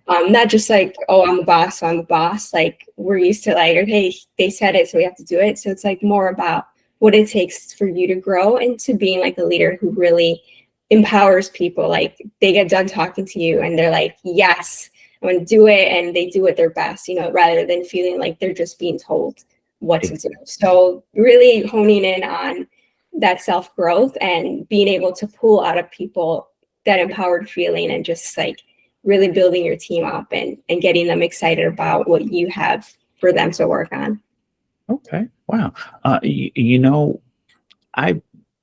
not just like, oh, I'm the boss, so I'm the boss. Like we're used to like, okay, they said it, so we have to do it. So it's like more about what it takes for you to grow into being like a leader who really empowers people. Like they get done talking to you and they're like, yes, I'm going to do it. And they do it their best, rather than feeling like they're just being told what to do. So really honing in on that self-growth and being able to pull out of people that empowered feeling and just like really building your team up and getting them excited about what you have for them to work on. Okay. Wow. I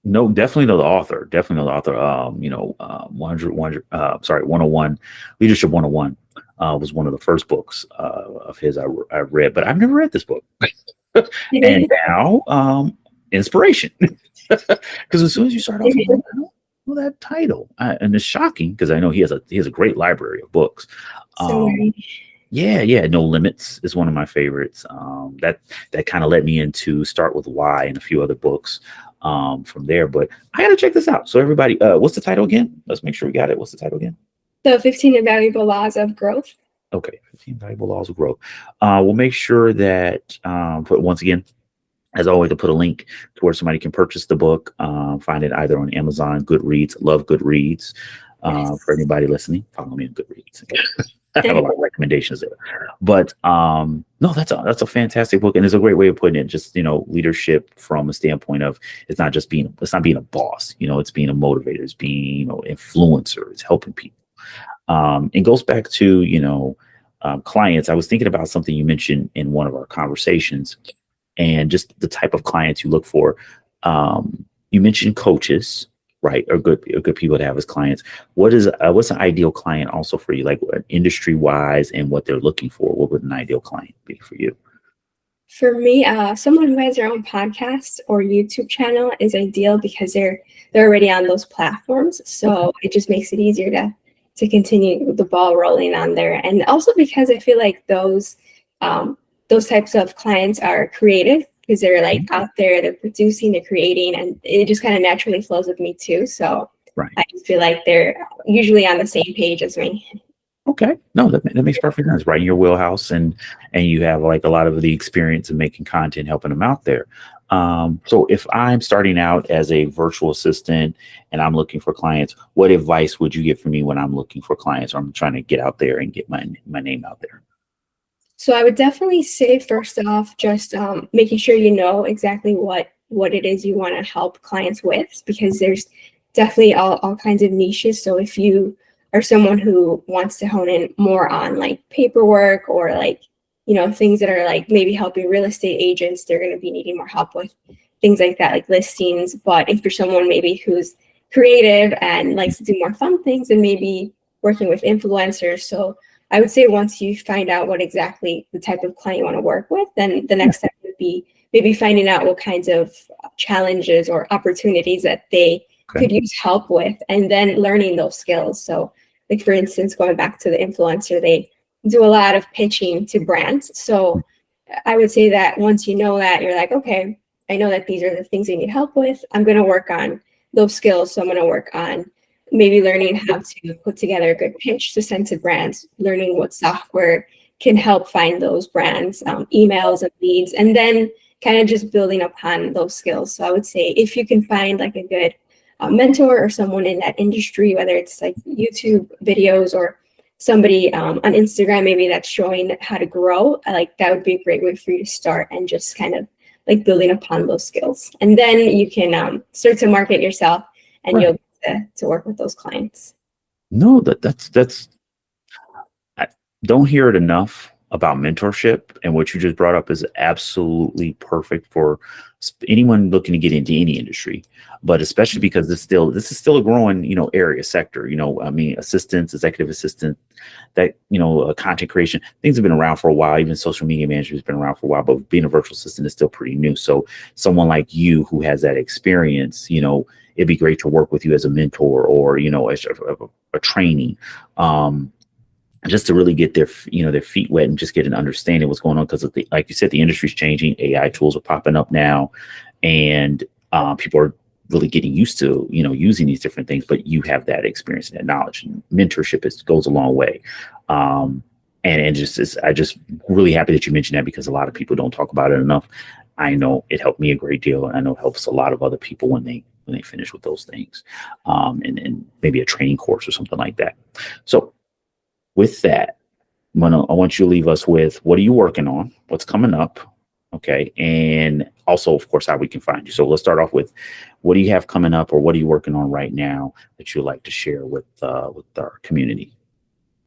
definitely know the author. 101 Leadership 101 was one of the first books of his I read, but I've never read this book. And now inspiration, because as soon as you start off, I don't know that title, and it's shocking because I know he has a great library of books. Yeah, No Limits is one of my favorites. That kind of led me into Start With Why and a few other books from there. But I got to check this out. So everybody, what's the title again? Let's make sure we got it. What's the title again? The 15 Invaluable Laws of Growth. Okay, 15 Valuable Laws of Growth. We'll make sure that, once again, as always, to put a link to where somebody can purchase the book. Find it either on Amazon, Goodreads. Love Goodreads. For anybody listening, follow me on Goodreads. I have a lot of recommendations there. But no, that's a fantastic book, and it's a great way of putting it. Just leadership from a standpoint of it's not being a boss. It's being a motivator. It's being influencer. It's helping people. It goes back to, clients. I was thinking about something you mentioned in one of our conversations and just the type of clients you look for. You mentioned coaches, right? Or good people to have as clients. What's an ideal client also for you, like industry wise and what they're looking for? What would an ideal client be for you? For me, someone who has their own podcast or YouTube channel is ideal because they're already on those platforms. So it just makes it easier to continue the ball rolling on there. And also because I feel like those types of clients are creative because they're like out there, they're producing, they're creating, and it just kind of naturally flows with me too. So Right. I just feel like they're usually on the same page as me. Okay. No, that makes perfect sense. Right in your wheelhouse, and you have like a lot of the experience in making content, helping them out there. So if I'm starting out as a virtual assistant and I'm looking for clients, what advice would you give for me when I'm looking for clients or I'm trying to get out there and get my name out there? So I would definitely say first off, just making sure you know exactly what it is you want to help clients with, because there's definitely all kinds of niches. So if you are someone who wants to hone in more on like paperwork or like, things that are like maybe helping real estate agents, they're going to be needing more help with things like that, like listings. But if you're someone maybe who's creative and likes to do more fun things and maybe working with influencers. So I would say once you find out what exactly the type of client you want to work with, then the next step would be maybe finding out what kinds of challenges or opportunities that they could use help with, and then learning those skills. So like, for instance, going back to the influencer, they do a lot of pitching to brands. So I would say that once you know that, you're like, okay, I know that these are the things they need help with. I'm going to work on those skills. So I'm going to work on maybe learning how to put together a good pitch to send to brands, learning what software can help find those brands, emails and leads, and then kind of just building upon those skills. So I would say if you can find like a good mentor or someone in that industry, whether it's like YouTube videos or somebody on Instagram, maybe that's showing how to grow, like that would be a great way for you to start and just kind of like building upon those skills. And then you can start to market yourself and you'll to work with those clients. No, that's I don't hear it enough about mentorship, and what you just brought up is absolutely perfect for anyone looking to get into any industry, but especially because this is still a growing area sector. I mean, assistants, executive assistant, that content creation, things have been around for a while. Even social media management has been around for a while, but being a virtual assistant is still pretty new. So someone like you who has that experience, it'd be great to work with you as a mentor or as a trainee, just to really get their feet wet and just get an understanding of what's going on. Because like you said, the industry's changing. AI tools are popping up now, and people are really getting used to using these different things. But you have that experience and that knowledge, and mentorship goes a long way. And I just really happy that you mentioned that, because a lot of people don't talk about it enough. I know it helped me a great deal, and I know it helps a lot of other people when they finish with those things, and maybe a training course or something like that. So with that, I want you to leave us with, what are you working on? What's coming up? Okay. And also, of course, how we can find you. So let's start off with, what do you have coming up, or what are you working on right now that you'd like to share with our community?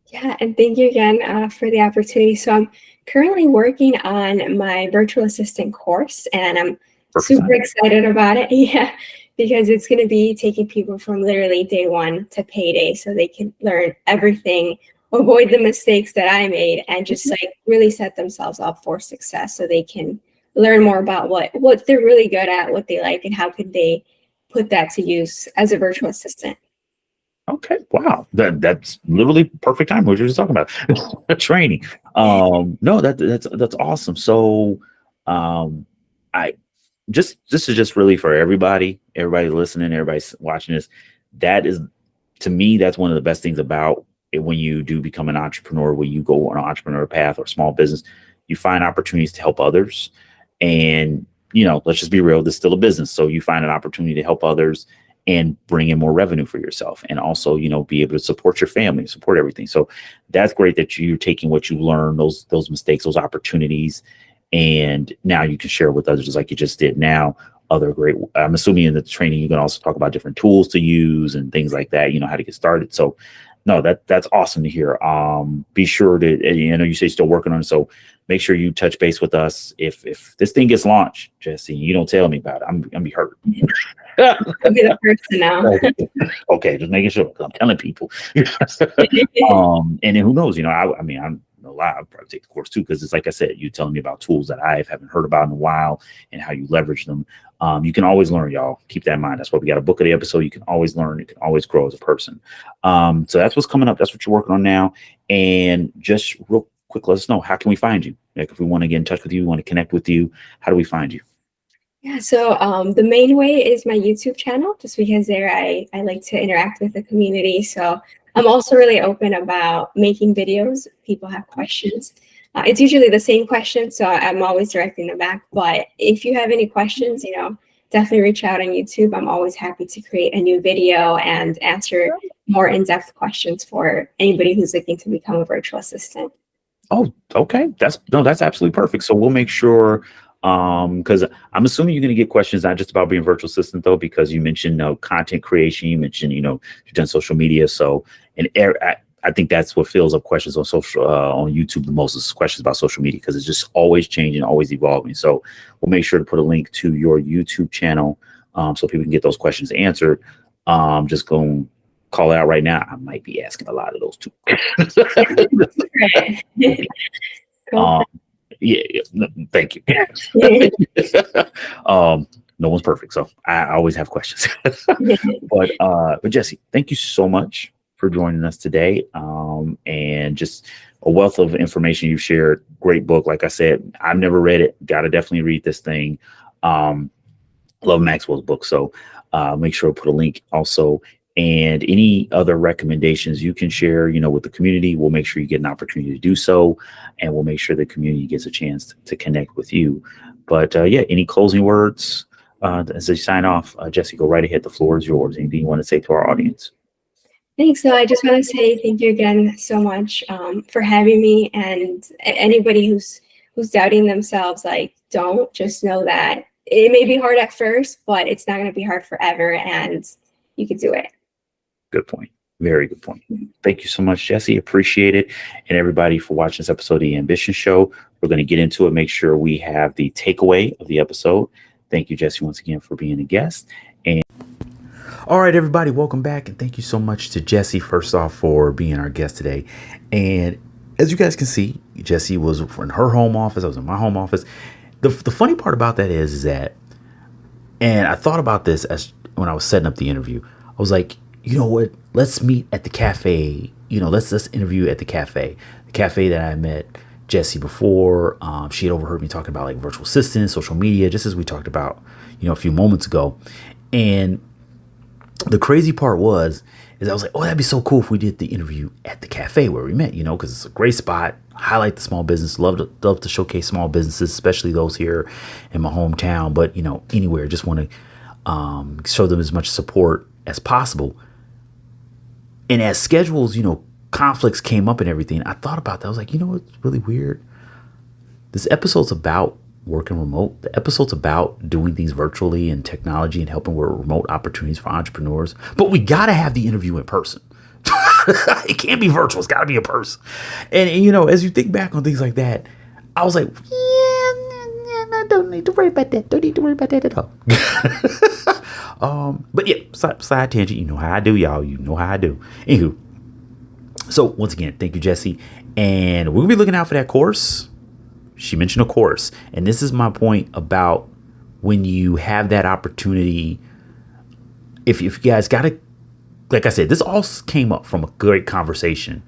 Yeah, and thank you again for the opportunity. So I'm currently working on my virtual assistant course, and I'm super excited about it. Yeah, because it's going to be taking people from literally day one to payday, so they can learn everything, avoid the mistakes that I made, and just like really set themselves up for success, so they can learn more about what they're really good at, what they like, and how could they put that to use as a virtual assistant. Okay. Wow. That's literally perfect time. What you're just talking about. Training. No, that's awesome. So, this is just really for everybody listening, everybody watching this. That is, to me, that's one of the best things about it. When you do become an entrepreneur, when you go on an entrepreneur path or small business, you find opportunities to help others. And, let's just be real, this is still a business. So you find an opportunity to help others and bring in more revenue for yourself, and also, be able to support your family, support everything. So that's great that you're taking what you learned, those mistakes, those opportunities, and now you can share with others, just like you just did now. I'm assuming in the training, you can also talk about different tools to use and things like that, how to get started. So No, that's awesome to hear. Be sure to, and, you know, you say you're still working on it, so make sure you touch base with us if this thing gets launched, Jessi. You don't tell me about it. I'm gonna be hurt. I'll be the first to know. Okay, just making sure. I'm telling people. And then who knows? You know, I mean, I'm no lie. I'll probably take the course too, because it's like I said, you telling me about tools that I haven't heard about in a while and how you leverage them. You can always learn, y'all. Keep that in mind. That's why we got a book of the episode. You can always learn. You can always grow as a person. So that's what's coming up. That's what you're working on now. And just real quick, let us know, how can we find you? Like, if we want to get in touch with you, want to connect with you, how do we find you? Yeah, so the main way is my YouTube channel, just because there I like to interact with the community. So I'm also really open about making videos. People have questions. It's usually the same question, so I'm always directing them back. But if you have any questions, you know, definitely reach out on YouTube. I'm always happy to create a new video and answer more in-depth questions for anybody who's looking to become a virtual assistant. Oh, okay. That's absolutely perfect. So we'll make sure, because I'm assuming you're going to get questions not just about being a virtual assistant though, because you mentioned content creation, you mentioned, you know, you've done social media. So, and I think that's what fills up questions on social, on YouTube the most, is questions about social media, because it's just always changing, always evolving. So we'll make sure to put a link to your YouTube channel, so people can get those questions answered. Just go and call it out right now. I might be asking a lot of those too. Cool. Yeah, no, thank you. No one's perfect, so I always have questions. But Jessi, thank you so much for joining us today. And just a wealth of information you've shared. Great book. Like I said, I've never read it. Got to definitely read this thing. Love Maxwell's book. So make sure to put a link also. And any other recommendations you can share, you know, with the community, we'll make sure you get an opportunity to do so. And we'll make sure the community gets a chance to connect with you. But yeah, any closing words as they sign off? Jessi, go right ahead. The floor is yours. Anything you want to say to our audience? Thanks. So I just want to say thank you again so much for having me. And anybody who's doubting themselves, like, don't, just know that it may be hard at first, but it's not going to be hard forever, and you can do it. Good point. Very good point. Thank you so much, Jessi. Appreciate it. And everybody for watching this episode of The Ambition Show. We're going to get into it. Make sure we have the takeaway of the episode. Thank you, Jessi, once again for being a guest. And all right, everybody, welcome back. And thank you so much to Jessi, first off, for being our guest today. And as you guys can see, Jessi was in her home office. I was in my home office. The funny part about that is that, and I thought about this as when I was setting up the interview, I was like, you know what? Let's meet at the cafe. You know, let's interview at the cafe that I met Jessi before. She had overheard me talking about like virtual assistants, social media, just as we talked about, you know, a few moments ago. And the crazy part is I was like, oh, that'd be so cool if we did the interview at the cafe where we met, you know, because it's a great spot. Highlight the small business. Love to showcase small businesses, especially those here in my hometown. But, you know, anywhere, just want to show them as much support as possible. And as schedules, you know, conflicts came up and everything, I thought about that. I was like, you know what's really weird? This episode's about working remote. The episode's about doing things virtually and technology and helping with remote opportunities for entrepreneurs. But we got to have the interview in person. It can't be virtual. It's got to be in person. And, you know, as you think back on things like that, I was like, yeah, I don't need to worry about that. Don't need to worry about that at all. But yeah, side tangent. You know how I do, y'all. You know how I do. Anywho, so once again, thank you, Jessi. And we're going to be looking out for that course. She mentioned a course. And this is my point about when you have that opportunity. If you guys got to, like I said, this all came up from a great conversation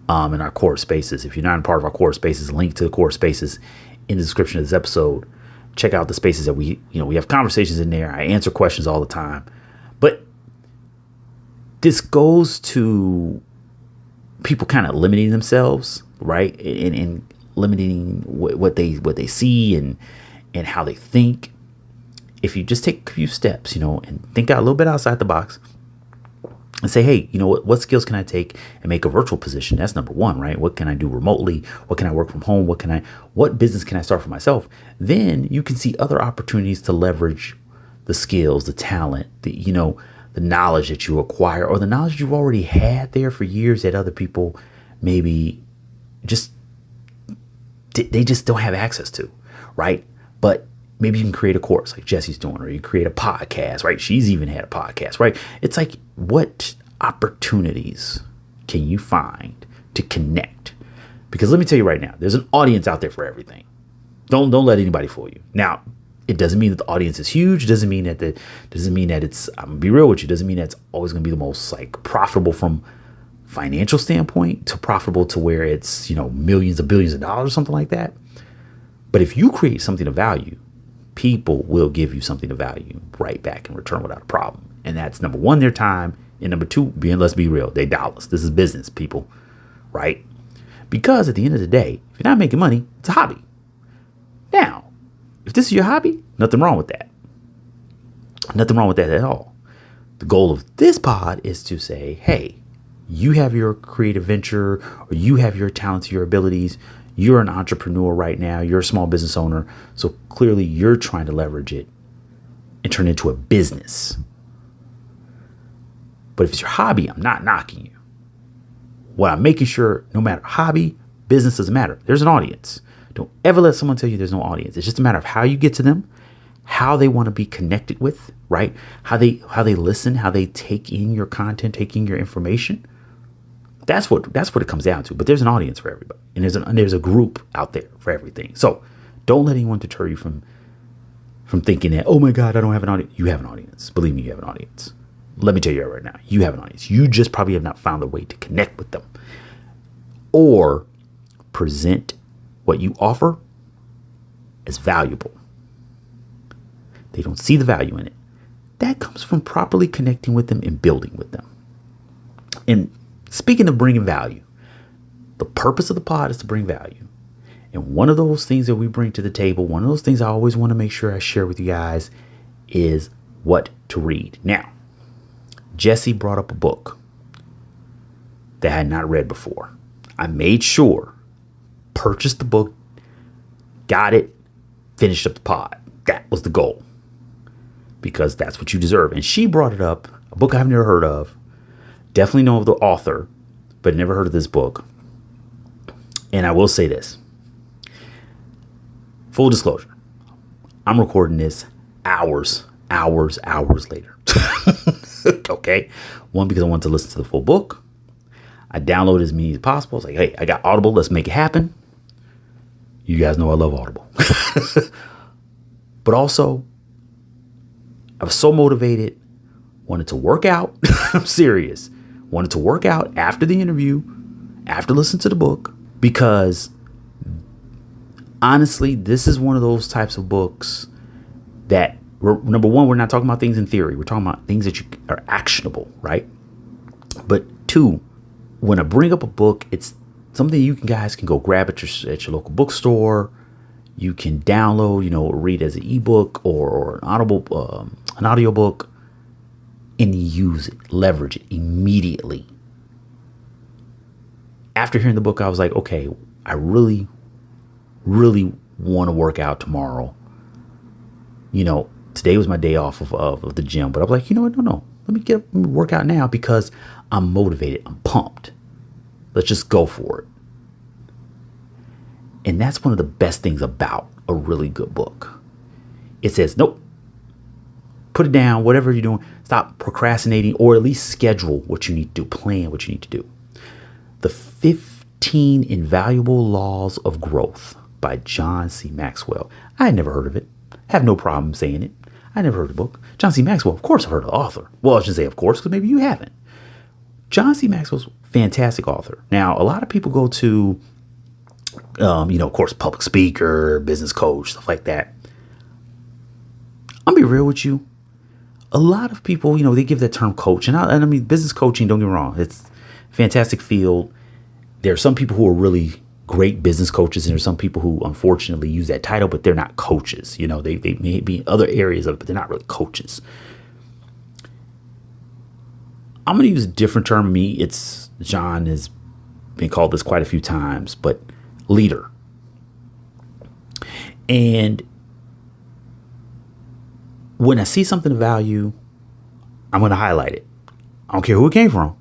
in our core spaces. If you're not a part of our core spaces, link to the core spaces in the description of this episode. Check out the spaces that we have conversations in there. I answer questions all the time. But this goes to people kind of limiting themselves, right? And limiting what they see and how they think. If you just take a few steps, you know, and think out a little bit outside the box and say, hey, you know what skills can I take and make a virtual position? That's number one, right? What can I do remotely? What can I work from home? What business can I start for myself? Then you can see other opportunities to leverage the skills, the talent, the knowledge that you acquire or the knowledge you've already had there for years that other people maybe just they just don't have access to, right? But maybe you can create a course like Jessi's doing, or you create a podcast, right? She's even had a podcast, right? It's like, what opportunities can you find to connect? Because let me tell you right now, there's an audience out there for everything. Don't let anybody fool you. Now, it doesn't mean that the audience is huge. Doesn't mean that it's, I'm gonna be real with you, doesn't mean that it's always gonna be the most like profitable from financial standpoint to profitable to where it's, millions of billions of dollars or something like that. But if you create something of value, people will give you something of value right back in return without a problem. And that's number one, their time. And number two, let's be real, they dollars. This is business, people, right? Because at the end of the day, if you're not making money, it's a hobby. Now, if this is your hobby, nothing wrong with that. Nothing wrong with that at all. The goal of this pod is to say, hey, you have your creative venture, or you have your talents, your abilities. You're an entrepreneur right now. You're a small business owner. So clearly you're trying to leverage it and turn it into a business. But if it's your hobby, I'm not knocking you. What I'm making sure, no matter hobby, business, doesn't matter. There's an audience. Don't ever let someone tell you there's no audience. It's just a matter of how you get to them, how they want to be connected with, right? How they listen, how they take in your content, take in your information. That's what it comes down to. But there's an audience for everybody, and there's a group out there for everything. So don't let anyone deter you from thinking that, oh my God, I don't have an audience. You have an audience. Believe me, you have an audience. Let me tell you right now, you have an audience. You just probably have not found a way to connect with them or present what you offer as valuable. They don't see the value in it. That comes from properly connecting with them and building with them. And speaking of bringing value, the purpose of the pod is to bring value. And one of those things that we bring to the table, one of those things I always want to make sure I share with you guys, is what to read. Now, Jessi brought up a book that I had not read before. I made sure, purchased the book, got it, finished up the pod. That was the goal, because that's what you deserve. And she brought it up, a book I've never heard of. Definitely know of the author, but never heard of this book. And I will say this. Full disclosure. I'm recording this hours later. Okay. One, because I wanted to listen to the full book. I downloaded as many as possible. I was like, hey, I got Audible. Let's make it happen. You guys know I love Audible. But also, I was so motivated, wanted to work out. I'm serious. Wanted to work out after the interview, after listening to the book, because honestly, this is one of those types of books that, number one, we're not talking about things in theory. We're talking about things that are actionable, right? But two, when I bring up a book, it's something you guys can go grab at your local bookstore. You can download, read as an ebook or an audiobook, and use it, leverage it immediately. After hearing the book, I was like, okay, I really, really want to work out tomorrow. Today was my day off of the gym, but I'm like, you know what? No. Let me work out now because I'm motivated. I'm pumped. Let's just go for it. And that's one of the best things about a really good book. It says, nope, put it down, whatever you're doing, stop procrastinating, or at least schedule what you need to do, plan what you need to do. The 15 Invaluable Laws of Growth by John C. Maxwell. I had never heard of it. I have no problem saying it. I never heard of the book. John C. Maxwell, of course I've heard of the author. Well, I should say of course, because maybe you haven't. John C. Maxwell's a fantastic author. Now, a lot of people go to, of course, public speaker, business coach, stuff like that. I'll be real with you. A lot of people, they give that term coach. And I mean, business coaching, don't get me wrong. It's a fantastic field. There are some people who are really great business coaches, and there's some people who unfortunately use that title, but they're not coaches. They may be in other areas of it, but they're not really coaches. I'm going to use a different term. John has been called this quite a few times, but leader. And when I see something of value, I'm going to highlight it. I don't care who it came from,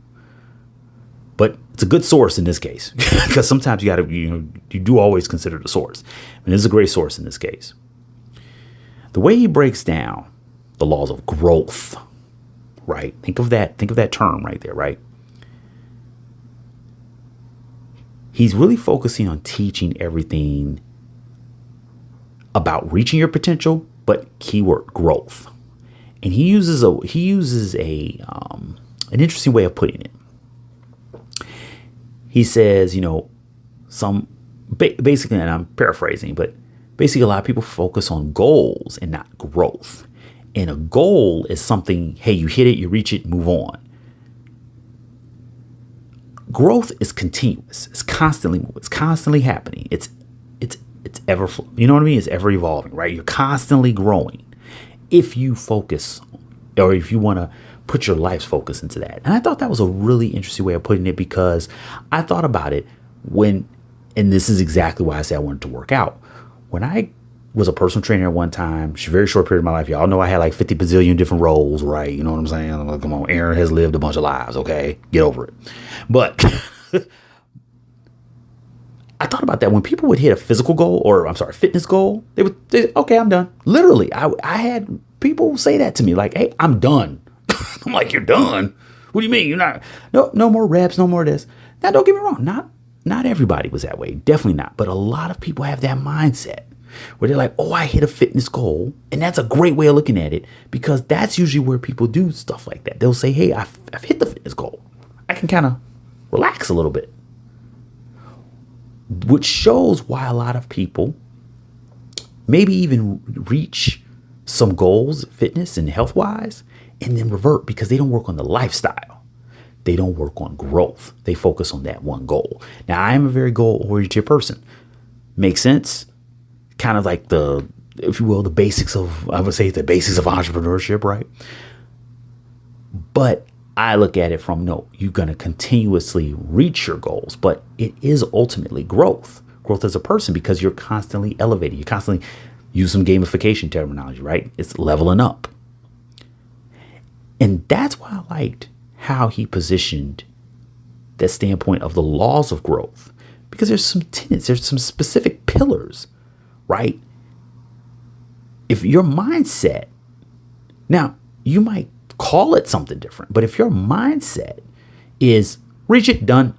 but it's a good source in this case, because sometimes you do always consider the source. And this is a great source in this case. The way he breaks down the laws of growth, right? Think of that term right there, right? He's really focusing on teaching everything about reaching your potential, but keyword growth. And he uses an interesting way of putting it. He says, basically, and I'm paraphrasing, but basically a lot of people focus on goals and not growth. And a goal is something, hey, you hit it, you reach it, move on. Growth is continuous. It's constantly moving. It's constantly happening. It's ever, you know what I mean? It's ever evolving, right? You're constantly growing if you focus, or if you want to put your life's focus into that. And I thought that was a really interesting way of putting it, because I thought about it and this is exactly why I said I wanted to work out. When I was a personal trainer at one time, very short period of my life, y'all know I had like 50 bazillion different roles, right? You know what I'm saying? I'm like, come on, Aaron has lived a bunch of lives, okay? Get over it. But I thought about that when people would hit a physical goal, fitness goal, okay, I'm done. Literally, I had people say that to me, like, hey, I'm done. I'm like, you're done? What do you mean? You're not? No more reps, no more of this. Now, don't get me wrong. Not everybody was that way. Definitely not. But a lot of people have that mindset where they're like, oh, I hit a fitness goal. And that's a great way of looking at it, because that's usually where people do stuff like that. They'll say, hey, I've hit the fitness goal. I can kind of relax a little bit. Which shows why a lot of people maybe even reach some goals, fitness and health wise, and then revert because they don't work on the lifestyle. They don't work on growth. They focus on that one goal. Now, I am a very goal-oriented person. Makes sense? Kind of like the basics of entrepreneurship, right? But I look at it from, no, you're going to continuously reach your goals, but it is ultimately growth as a person, because you're constantly elevating. You constantly use some gamification terminology, right? It's leveling up. And that's why I liked how he positioned that standpoint of the laws of growth, because there's some tenets, there's some specific pillars, right? If your mindset, now you might call it something different, but if your mindset is reach it, done,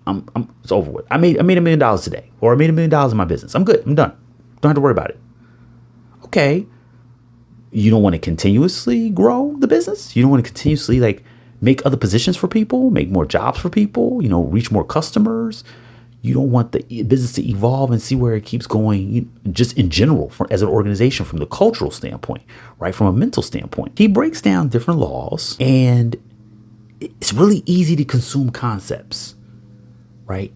it's over with. I made $1 million today, or I made $1 million in my business. I'm good. I'm done. Don't have to worry about it. Okay. You don't want to continuously grow the business. You don't want to continuously make other positions for people, make more jobs for people, reach more customers. You don't want the business to evolve and see where it keeps going, just in general, as an organization, from the cultural standpoint, right? From a mental standpoint. He breaks down different laws, and it's really easy to consume concepts, right?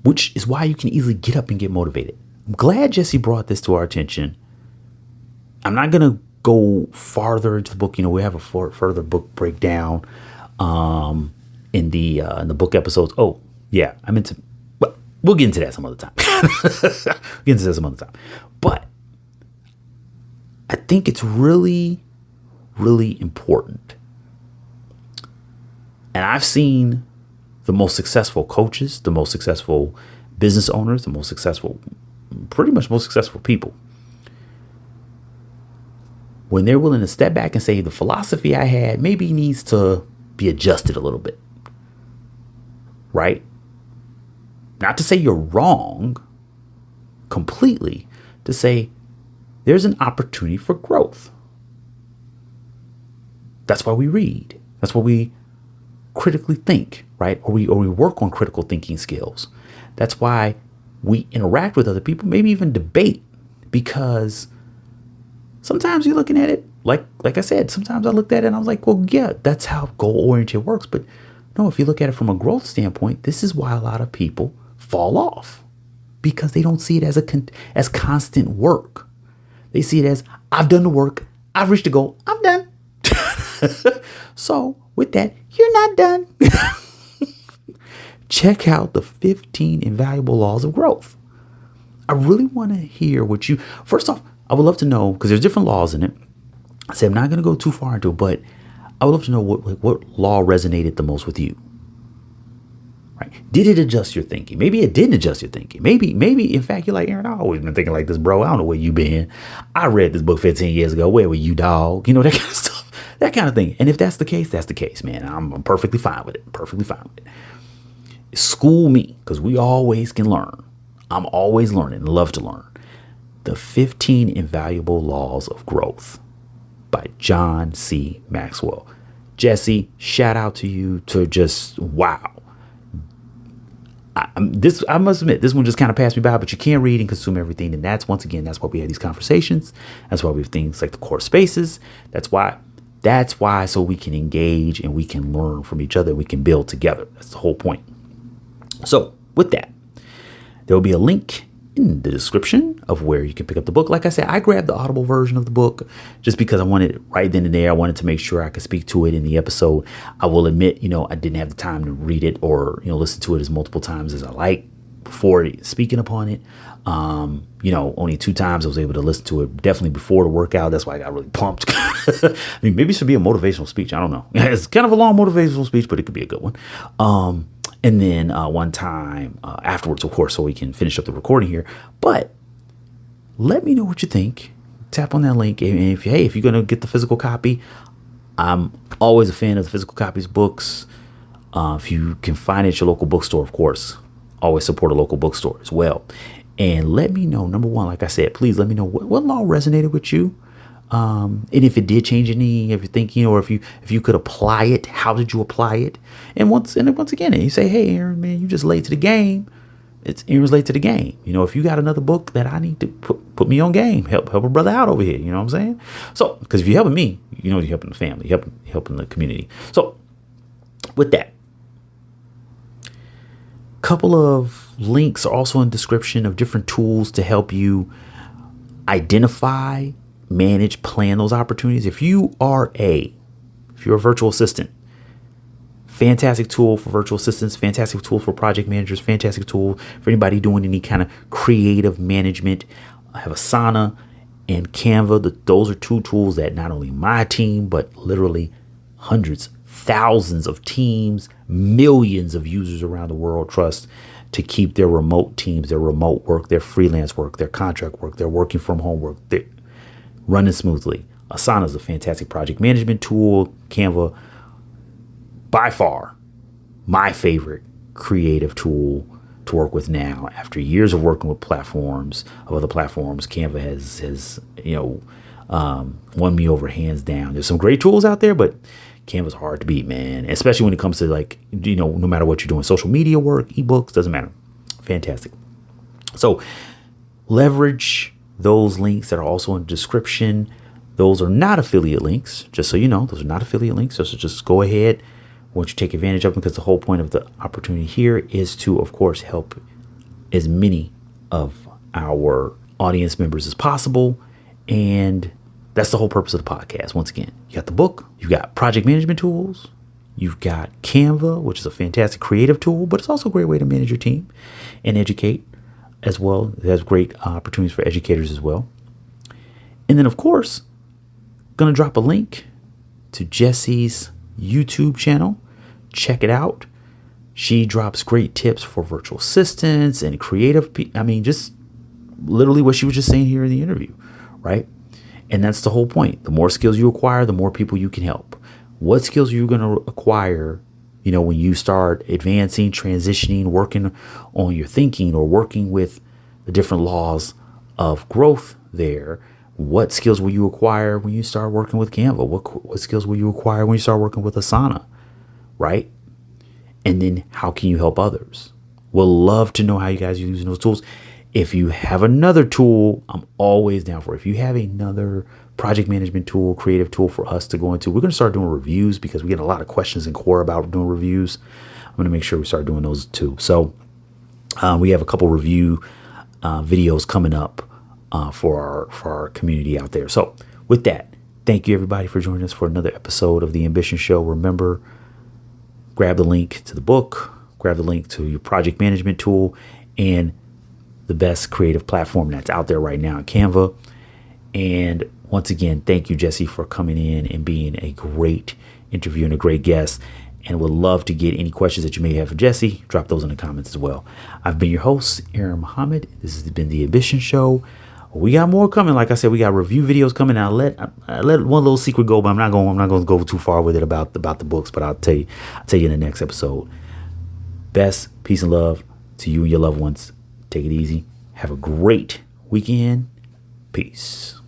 Which is why you can easily get up and get motivated. I'm glad Jessi brought this to our attention. I'm not going to go farther into the book. We have a further book breakdown in the book episodes. Oh, yeah, we'll get into that some other time. But I think it's really, really important. And I've seen the most successful coaches, the most successful business owners, pretty much most successful people, when they're willing to step back and say, the philosophy I had maybe needs to be adjusted a little bit, right? Not to say you're wrong completely, to say there's an opportunity for growth. That's why we read. That's why we critically think, right? Or we work on critical thinking skills. That's why we interact with other people, maybe even debate, because sometimes you're looking at it, like I said, sometimes I looked at it and I was like, well, yeah, that's how goal-oriented works. But no, if you look at it from a growth standpoint, this is why a lot of people fall off, because they don't see it as constant work. They see it as, I've done the work, I've reached the goal, I'm done. So with that, you're not done. Check out the 15 Invaluable Laws of Growth. I really want to hear first off, I would love to know, because there's different laws in it. I said, I'm not going to go too far into it, but I would love to know what law resonated the most with you. Right? Did it adjust your thinking? Maybe it didn't adjust your thinking. Maybe, in fact, you're like, Aaron, I've always been thinking like this, bro. I don't know where you been. I read this book 15 years ago. Where were you, dog? You know, that kind of stuff, that kind of thing. And if that's the case, that's the case, man. I'm perfectly fine with it. Perfectly fine with it. School me, because we always can learn. I'm always learning and love to learn. The 15 Invaluable Laws of Growth by John C. Maxwell. Jessi, shout out to you to just, wow. I must admit, this one just kind of passed me by, but you can't read and consume everything. And that's, once again, that's why we have these conversations. That's why we have things like the core spaces. That's why, so we can engage and we can learn from each other. We can build together. That's the whole point. So with that, there will be a link in the description of where you can pick up the book. Like I said, I grabbed the Audible version of the book just because I wanted it right then and there. I wanted to make sure I could speak to it in the episode. I will admit, I didn't have the time to read it or, listen to it as multiple times as I like before speaking upon it. Only 2 times I was able to listen to it, definitely before the workout. That's why I got really pumped. I mean, maybe it should be a motivational speech. I don't know. It's kind of a long motivational speech, but it could be a good one. And then one time afterwards, of course, so we can finish up the recording here. But let me know what you think. Tap on that link. And if you're going to get the physical copy, I'm always a fan of the physical copies of books. If you can find it at your local bookstore, of course, always support a local bookstore as well. And let me know, number one, like I said, please let me know what law resonated with you. And if it did change any of your thinking, or if you could apply it, how did you apply it? And once again, you say, hey, Aaron, man, you just late to the game. Aaron's late to the game. If you got another book that I need to put me on game, help a brother out over here. You know what I'm saying? So, because if you're helping me, you're helping the family, helping the community. So with that, couple of links are also in the description of different tools to help you identify, manage, plan those opportunities. If you're a virtual assistant, fantastic tool for virtual assistants, fantastic tool for project managers, fantastic tool for anybody doing any kind of creative management. I have Asana and Canva. Those are 2 tools that not only my team, but literally hundreds, thousands of teams, millions of users around the world trust to keep their remote teams, their remote work, their freelance work, their contract work, their working from home work, running smoothly. Asana is a fantastic project management tool. Canva, by far, my favorite creative tool to work with now. After years of working with other platforms, Canva has won me over hands down. There's some great tools out there, but Canva's hard to beat, man. Especially when it comes to no matter what you're doing, social media work, ebooks, doesn't matter. Fantastic. So leverage those links that are also in the description. Those are not affiliate links, just so you know. Those are not affiliate links. So just go ahead. Won't you take advantage of them? Because the whole point of the opportunity here is to, of course, help as many of our audience members as possible. And that's the whole purpose of the podcast. Once again, you got the book, you've got project management tools, you've got Canva, which is a fantastic creative tool, but it's also a great way to manage your team and educate as well. It has great opportunities for educators as well. And then, of course, going to drop a link to Jessi's YouTube channel. Check it out. She drops great tips for virtual assistants and creative. Just literally what she was just saying here in the interview, right? And that's the whole point. The more skills you acquire, the more people you can help. What skills are you going to acquire, when you start advancing, transitioning, working on your thinking or working with the different laws of growth there? What skills will you acquire when you start working with Canva? What skills will you acquire when you start working with Asana, right? And then how can you help others? We'll love to know how you guys are using those tools. If you have another tool, I'm always down for it. If you have another project management tool, creative tool for us to go into, we're going to start doing reviews because we get a lot of questions in core about doing reviews. I'm going to make sure we start doing those too. So we have a couple review videos coming up for our community out there. So with that, thank you everybody for joining us for another episode of The Ambition Show. Remember, grab the link to the book, grab the link to your project management tool, and the best creative platform that's out there right now, Canva. And once again, thank you, Jessi, for coming in and being a great interviewing a great guest, and would love to get any questions that you may have for Jessi. Drop those in the comments as well. I've been your host, Aaron Muhammad. This has been The Ambition Show. We got more coming. Like I said, we got review videos coming. I let one little secret go, but I'm not going to go too far with it about the books. But I'll tell you in the next episode. Best peace and love to you and your loved ones. Take it easy. Have a great weekend. Peace.